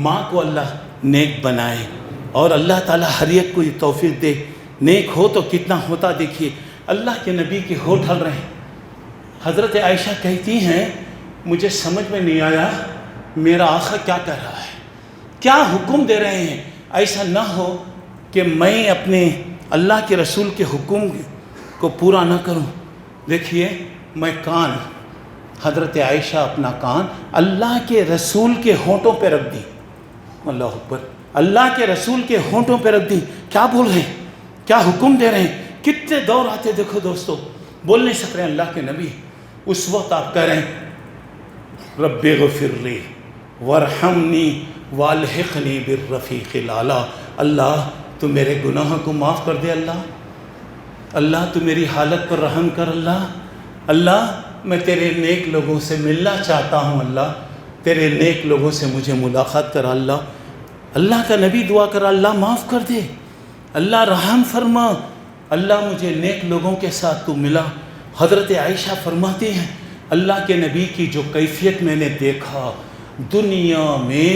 ماں کو اللہ نیک بنائے، اور اللہ تعالیٰ ہر ایک کو یہ توفیق دے۔ نیک ہو تو کتنا ہوتا دیکھیے، اللہ کے نبی کے ہونٹ ہل رہے ہیں۔ حضرت عائشہ کہتی ہیں مجھے سمجھ میں نہیں آیا میرا آقا کیا کہہ رہا ہے، کیا حکم دے رہے ہیں، ایسا نہ ہو کہ میں اپنے اللہ کے رسول کے حکم کو پورا نہ کروں۔ دیکھیے میں کان، حضرت عائشہ اپنا کان اللہ کے رسول کے ہونٹوں پہ رکھ دی، اللہ اکبر، اللہ کے رسول کے ہونٹوں پہ رکھ دی۔ کیا بول رہے ہیں، کیا حکم دے رہے ہیں، کتنے دور آتے دیکھو دوستو، بول نہیں سک رہے ہیں اللہ کے نبی۔ اس وقت آپ کہہ رہے ہیں رب اغفر لی وارحمنی والحقنی بالرفیق الاعلیٰ، اللہ تو میرے گناہوں کو معاف کر دے، اللہ تو میری حالت پر رحم کر، اللہ میں تیرے نیک لوگوں سے ملنا چاہتا ہوں، اللہ تیرے نیک لوگوں سے مجھے ملاقات کر، اللہ کا نبی دعا کر اللہ معاف کر دے، اللہ رحم فرما، اللہ مجھے نیک لوگوں کے ساتھ تو ملا۔ حضرت عائشہ فرماتی ہیں اللہ کے نبی کی جو کیفیت میں نے دیکھا، دنیا میں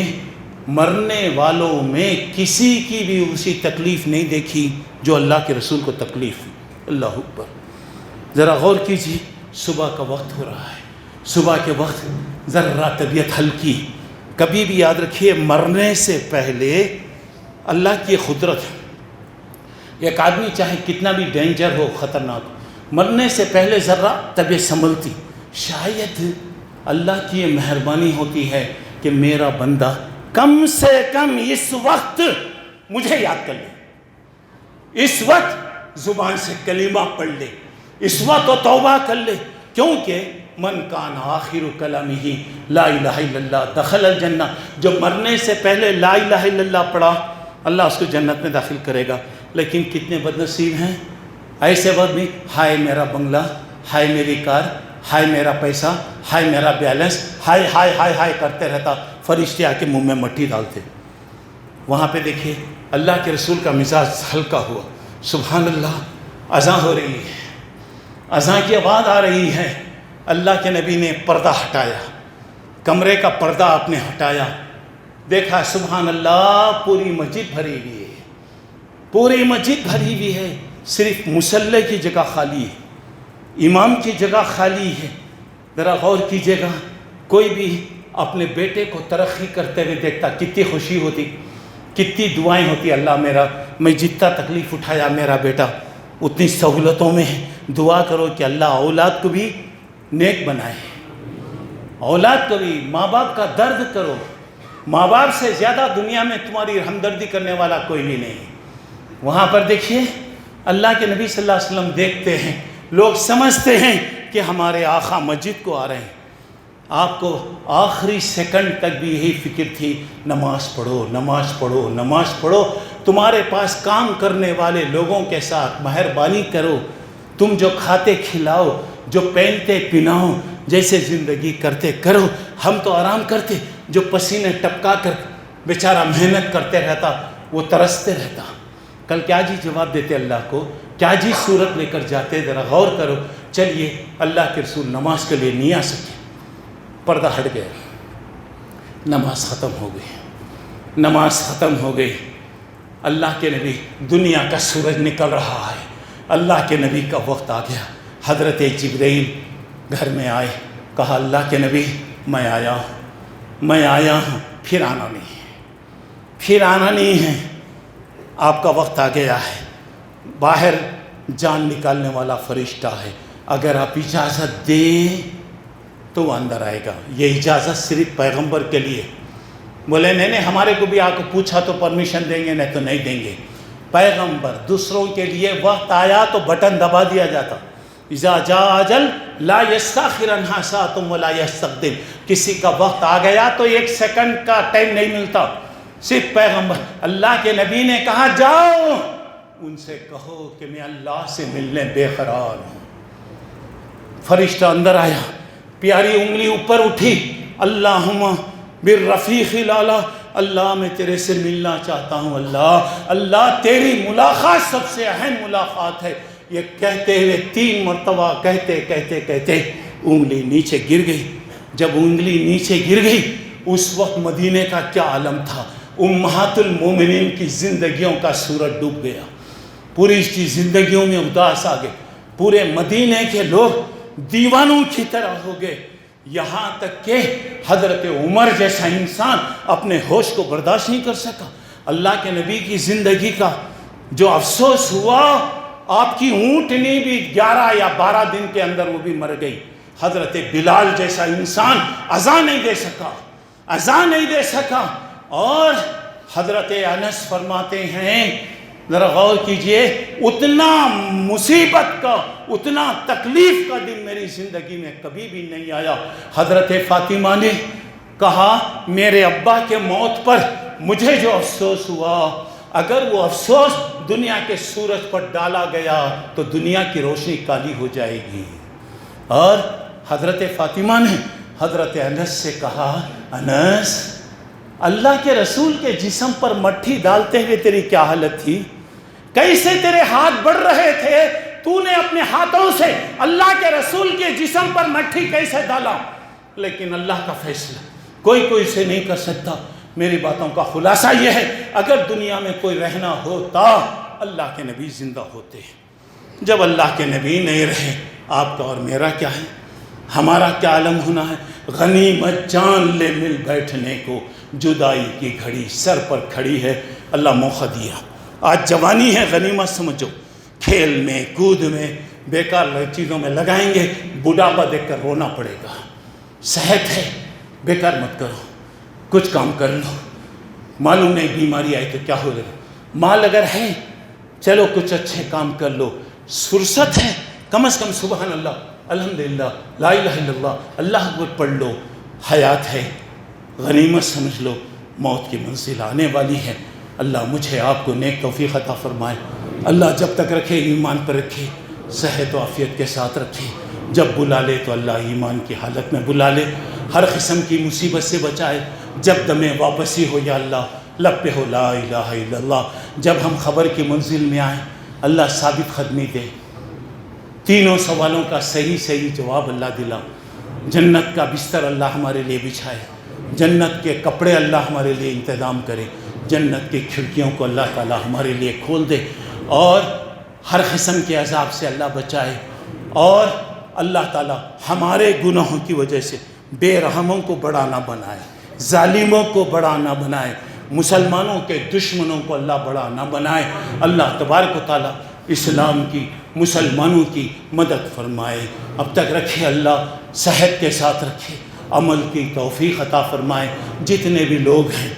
مرنے والوں میں کسی کی بھی اسی تکلیف نہیں دیکھی جو اللہ کے رسول کو تکلیف ہوئی۔ اللہ اکبر، ذرا غور کیجیے، صبح کا وقت ہو رہا ہے، صبح کے وقت ذرا طبیعت ہلکی، کبھی بھی یاد رکھیے مرنے سے پہلے اللہ کی قدرت، ایک آدمی چاہے کتنا بھی ڈینجر ہو، خطرناک ہو، مرنے سے پہلے ذرا طبیعت سنبھلتی، شاید اللہ کی یہ مہربانی ہوتی ہے کہ میرا بندہ کم سے کم اس وقت مجھے یاد کر لے، اس وقت زبان سے کلمہ پڑھ لے، اس وقت تو توبہ کر لے، کیونکہ من کان آخر کلامہ لا الہ الا اللہ دخل الجنہ، جو مرنے سے پہلے لا الہ الا اللہ پڑھا اللہ اس کو جنت میں داخل کرے گا۔ لیکن کتنے بد نصیب ہیں، ایسے وقت بھی ہائے میرا بنگلہ، ہائے میری کار، ہائے میرا پیسہ، ہائے میرا بیلنس، ہائے ہائے ہائے ہائے کرتے رہتا، فرشتے آ کے منہ میں مٹی ڈالتے۔ وہاں پہ دیکھیے اللہ کے رسول کا مزاج ہلکا ہوا، سبحان اللہ، اذان ہو رہی ہے، اذان کی آواز آ رہی ہے، اللہ کے نبی نے پردہ ہٹایا، کمرے کا پردہ آپ نے ہٹایا، دیکھا سبحان اللہ پوری مسجد بھری ہوئی ہے، پوری مسجد بھری ہوئی ہے، صرف مصلی کی جگہ خالی ہے، امام کی جگہ خالی ہے۔ ذرا غور کیجیے گا، کوئی بھی اپنے بیٹے کو ترقی کرتے ہوئے دیکھتا کتنی خوشی ہوتی، کتنی دعائیں ہوتی، اللہ میں جتنا تکلیف اٹھایا میرا بیٹا اتنی سہولتوں میں ہے، دعا کرو کہ اللہ اولاد کو بھی نیک بنائے، اولاد کو بھی، ماں باپ کا درد کرو، ماں باپ سے زیادہ دنیا میں تمہاری ہمدردی کرنے والا کوئی بھی نہیں۔ وہاں پر دیکھیے اللہ کے نبی صلی اللہ علیہ وسلم دیکھتے ہیں، لوگ سمجھتے ہیں کہ ہمارے آقا مسجد کو آ رہے ہیں، آپ کو آخری سیکنڈ تک بھی یہی فکر تھی، نماز پڑھو نماز پڑھو نماز پڑھو، تمہارے پاس کام کرنے والے لوگوں کے ساتھ مہربانی کرو، تم جو کھاتے کھلاؤ، جو پہنتے پہناؤ، جیسے زندگی کرتے کرو، ہم تو آرام کرتے، جو پسینے ٹپکا کر بیچارہ محنت کرتے رہتا وہ ترستے رہتا، کل کیا جی جواب دیتے اللہ کو، کیا جی صورت لے کر جاتے، ذرا غور کرو۔ چلیے اللہ کے رسول نماز کے لیے نہیں آ سکے، پردہ ہٹ گیا، نماز ختم ہو گئی، نماز ختم ہو گئی، اللہ کے نبی، دنیا کا سورج نکل رہا ہے، اللہ کے نبی کا وقت آ گیا، حضرت جبرائیل گھر میں آئے، کہا اللہ کے نبی میں آیا ہوں، پھر آنا نہیں ہے، آپ کا وقت آ گیا ہے، باہر جان نکالنے والا فرشتہ ہے، اگر آپ اجازت دیں تو وہ اندر آئے گا، یہ اجازت صرف پیغمبر کے لیے۔ بولے نہیں ہمارے کو بھی آ کے پوچھا تو پرمیشن دیں گے، نہیں تو نہیں دیں گے۔ پیغمبر دوسروں کے لیے وقت آیا تو بٹن دبا دیا جاتا، اذا جاء اجل لا یستاخرن ساعۃ ولا یستقدم، کسی کا وقت آ گیا تو ایک سیکنڈ کا ٹائم نہیں ملتا، صرف پیغمبر اللہ کے نبی نے کہا جاؤ ان سے کہو کہ میں اللہ سے ملنے بے قرار ہوں۔ فرشتہ اندر آیا، پیاری انگلی اوپر اٹھی، اللہم بالرفیق الاعلی، اللہ میں تیرے سے ملنا چاہتا ہوں، اللہ تیری ملاقات سب سے اہم ملاقات ہے۔ یہ کہتے ہوئے 3 مرتبہ کہتے انگلی نیچے گر گئی۔ جب انگلی نیچے گر گئی اس وقت مدینے کا کیا عالم تھا، امہات المومنین کی زندگیوں کا سورج ڈوب گیا، پوری کی زندگیوں میں اداس آ گئے، پورے مدینے کے لوگ دیوانوں کی طرح ہو گئے، یہاں تک کہ حضرت عمر جیسا انسان اپنے ہوش کو برداشت نہیں کر سکا۔ اللہ کے نبی کی زندگی کا جو افسوس ہوا، آپ کی اونٹنی بھی 11 یا 12 دن کے اندر وہ بھی مر گئی۔ حضرت بلال جیسا انسان اذان نہیں دے سکا، اور حضرت انس فرماتے ہیں، ذرا غور کیجئے، اتنا مصیبت کا، اتنا تکلیف کا دن میری زندگی میں کبھی بھی نہیں آیا۔ حضرت فاطمہ نے کہا میرے ابا کے موت پر مجھے جو افسوس ہوا، اگر وہ افسوس دنیا کے سورج پر ڈالا گیا تو دنیا کی روشنی کالی ہو جائے گی۔ اور حضرت فاطمہ نے حضرت انس سے کہا، انس اللہ کے رسول کے جسم پر مٹھی ڈالتے ہوئے تیری کیا حالت تھی، کیسے تیرے ہاتھ بڑھ رہے تھے، تو نے اپنے ہاتھوں سے اللہ کے رسول کے جسم پر مٹھی کیسے ڈالا؟ لیکن اللہ کا فیصلہ کوئی سے نہیں کر سکتا۔ میری باتوں کا خلاصہ یہ ہے، اگر دنیا میں کوئی رہنا ہوتا اللہ کے نبی زندہ ہوتے، جب اللہ کے نبی نہیں رہے آپ کا اور میرا کیا ہے، ہمارا کیا عالم ہونا ہے۔ غنیمت جان لے مل بیٹھنے کو، جدائی کی گھڑی سر پر کھڑی ہے، اللہ موقع دیا، آج جوانی ہے غنیمت سمجھو، کھیل میں کود میں بیکار چیزوں میں لگائیں گے، بڑھاپا دیکھ کر رونا پڑے گا۔ صحت ہے بیکار مت کرو، کچھ کام کر لو، معلوم نہیں بیماری آئی تو کیا ہو گا، مال اگر ہے چلو کچھ اچھے کام کر لو، فرصت ہے کم از کم سبحان اللہ الحمدللہ لا الہ الا اللہ اللہ اکبر پڑھ لو، حیات ہے غنیمت سمجھ لو، موت کی منزل آنے والی ہے۔ اللہ مجھے آپ کو نیک توفیق عطا فرمائے، اللہ جب تک رکھے ایمان پر رکھے، صحت و عافیت کے ساتھ رکھے، جب بلا لے تو اللہ ایمان کی حالت میں بلا لے، ہر قسم کی مصیبت سے بچائے، جب دم واپسی ہو یا اللہ لب پہ ہو لا الہ الا اللہ، جب ہم خبر کی منزل میں آئیں اللہ ثابت قدمی دے، تینوں سوالوں کا صحیح جواب اللہ دلا، جنت کا بستر اللہ ہمارے لیے بچھائے، جنت کے کپڑے اللہ ہمارے لیے انتظام کرے، جنت کی کھڑکیوں کو اللہ تعالی ہمارے لیے کھول دے، اور ہر قسم کے عذاب سے اللہ بچائے، اور اللہ تعالی ہمارے گناہوں کی وجہ سے بے رحموں کو بڑا نہ بنائے، ظالموں کو بڑا نہ بنائے، مسلمانوں کے دشمنوں کو اللہ بڑا نہ بنائے۔ اللہ تبارک و تعالی اسلام کی، مسلمانوں کی مدد فرمائے، اب تک رکھے اللہ صحت کے ساتھ رکھے، عمل کی توفیق عطا فرمائے، جتنے بھی لوگ ہیں،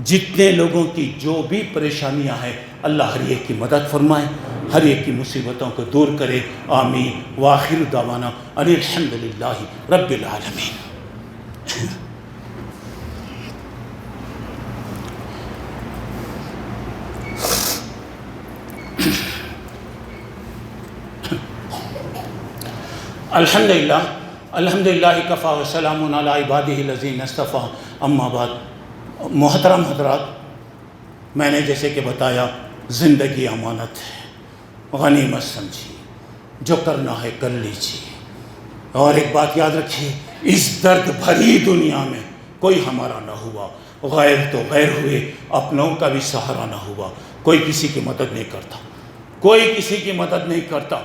جتنے لوگوں کی جو بھی پریشانیاں ہیں اللہ ہر ایک کی مدد فرمائے، ہر ایک کی مصیبتوں کو دور کرے، آمین۔ وآخر دعوانا ان الحمدللہ رب العالمین۔ الحمدللہ کفا وسلام علی عبادہ الذین اصطفیٰ، اما بعد۔ محترم حضرات، میں نے جیسے کہ بتایا زندگی امانت ہے، غنیمت سمجھیے، جو کرنا ہے کر لیجیے، اور ایک بات یاد رکھیے، اس درد بھری دنیا میں کوئی ہمارا نہ ہوا، غیر تو غیر ہوئے، اپنوں کا بھی سہارا نہ ہوا، کوئی کسی کی مدد نہیں کرتا، کوئی کسی کی مدد نہیں کرتا۔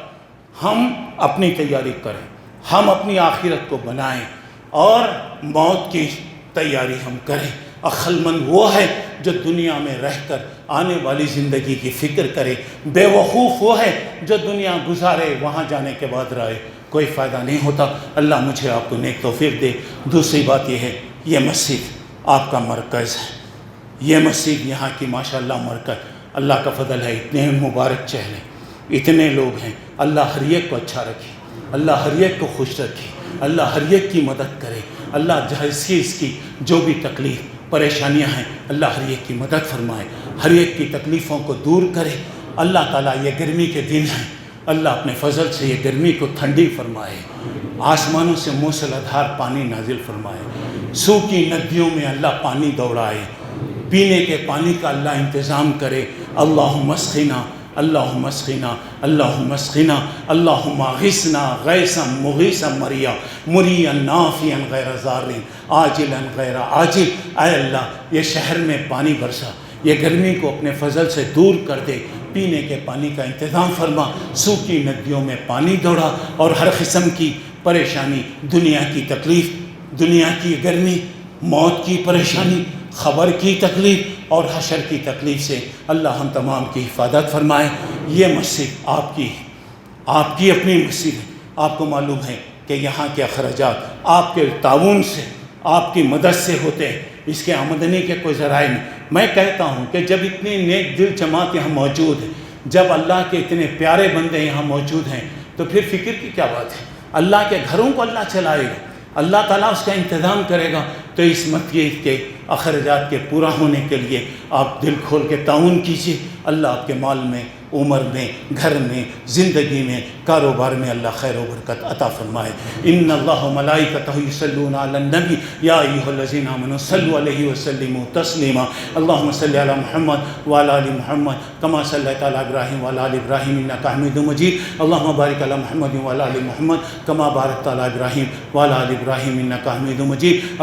ہم اپنی تیاری کریں، ہم اپنی آخرت کو بنائیں، اور موت کی تیاری ہم کریں۔ عقل مند وہ ہے جو دنیا میں رہ کر آنے والی زندگی کی فکر کرے، بے وقوف وہ ہے جو دنیا گزارے وہاں جانے کے بعد رہے، کوئی فائدہ نہیں ہوتا۔ اللہ مجھے آپ کو نیک توفیق دے۔ دوسری بات یہ ہے، یہ مسجد آپ کا مرکز ہے، یہ مسجد یہاں کی ماشاءاللہ مرکز، اللہ کا فضل ہے، اتنے مبارک چہرے، اتنے لوگ ہیں، اللہ ہر ایک کو اچھا رکھے، اللہ ہر ایک کو خوش رکھے، اللہ ہر ایک کی مدد کرے، اللہ جس چیز کی جو بھی تکلیف پریشانیاں ہیں، اللہ ہر ایک کی مدد فرمائے، ہر ایک کی تکلیفوں کو دور کرے۔ اللہ تعالیٰ یہ گرمی کے دن ہیں، اللہ اپنے فضل سے یہ گرمی کو ٹھنڈی فرمائے، آسمانوں سے موسلادھار پانی نازل فرمائے، سوکھی ندیوں میں اللہ پانی دوڑائے، پینے کے پانی کا اللہ انتظام کرے۔ اللہم اسقنا اللہم اسقنا اللہم اسقنا اللہم اغثنا غیثا مغیثا مریا مریا نافعا غیر ضار عاجلا غیر عاجل۔ اے اللہ یہ شہر میں پانی برسا، یہ گرمی کو اپنے فضل سے دور کر دے، پینے کے پانی کا انتظام فرما، سوکھی ندیوں میں پانی دوڑا، اور ہر قسم کی پریشانی، دنیا کی تکلیف، دنیا کی گرمی، موت کی پریشانی، خبر کی تکلیف اور حشر کی تکلیف سے اللہ ہم تمام کی حفاظت فرمائے۔ یہ مسجد آپ کی اپنی مسجد ہے، آپ کو معلوم ہے کہ یہاں کے اخراجات آپ کے تعاون سے، آپ کی مدد سے ہوتے ہیں، اس کے آمدنی کے کوئی ذرائع نہیں۔ میں کہتا ہوں کہ جب اتنی نیک دل جماعت یہاں موجود ہے، جب اللہ کے اتنے پیارے بندے یہاں موجود ہیں، تو پھر فکر کی کیا بات ہے؟ اللہ کے گھروں کو اللہ چلائے گا، اللہ تعالیٰ اس کا انتظام کرے گا۔ تو اس مسجد کے اخراجات کے پورا ہونے کے لیے آپ دل کھول کے تعاون کیجیے، اللہ آپ کے مال میں، عمر میں، گھر میں، زندگی میں، کاروبار میں اللہ خیر و برکت عطا فرمائے۔ ان اللہ و ملائکتہ یصلون علی النبی یا ایھا الذین آمنوا صلوا علیہ وسلموا تسلیما۔ اللہم صلی علی محمد وعلی آل محمد کما صلیت علی ابراہیم وعلی آل ابراہیم انک حمید مجید۔ اللہم بارک علی محمد وعلی آل محمد کما بارکت علی ابراہیم وعلی آل ابراہیم انک حمید مجید۔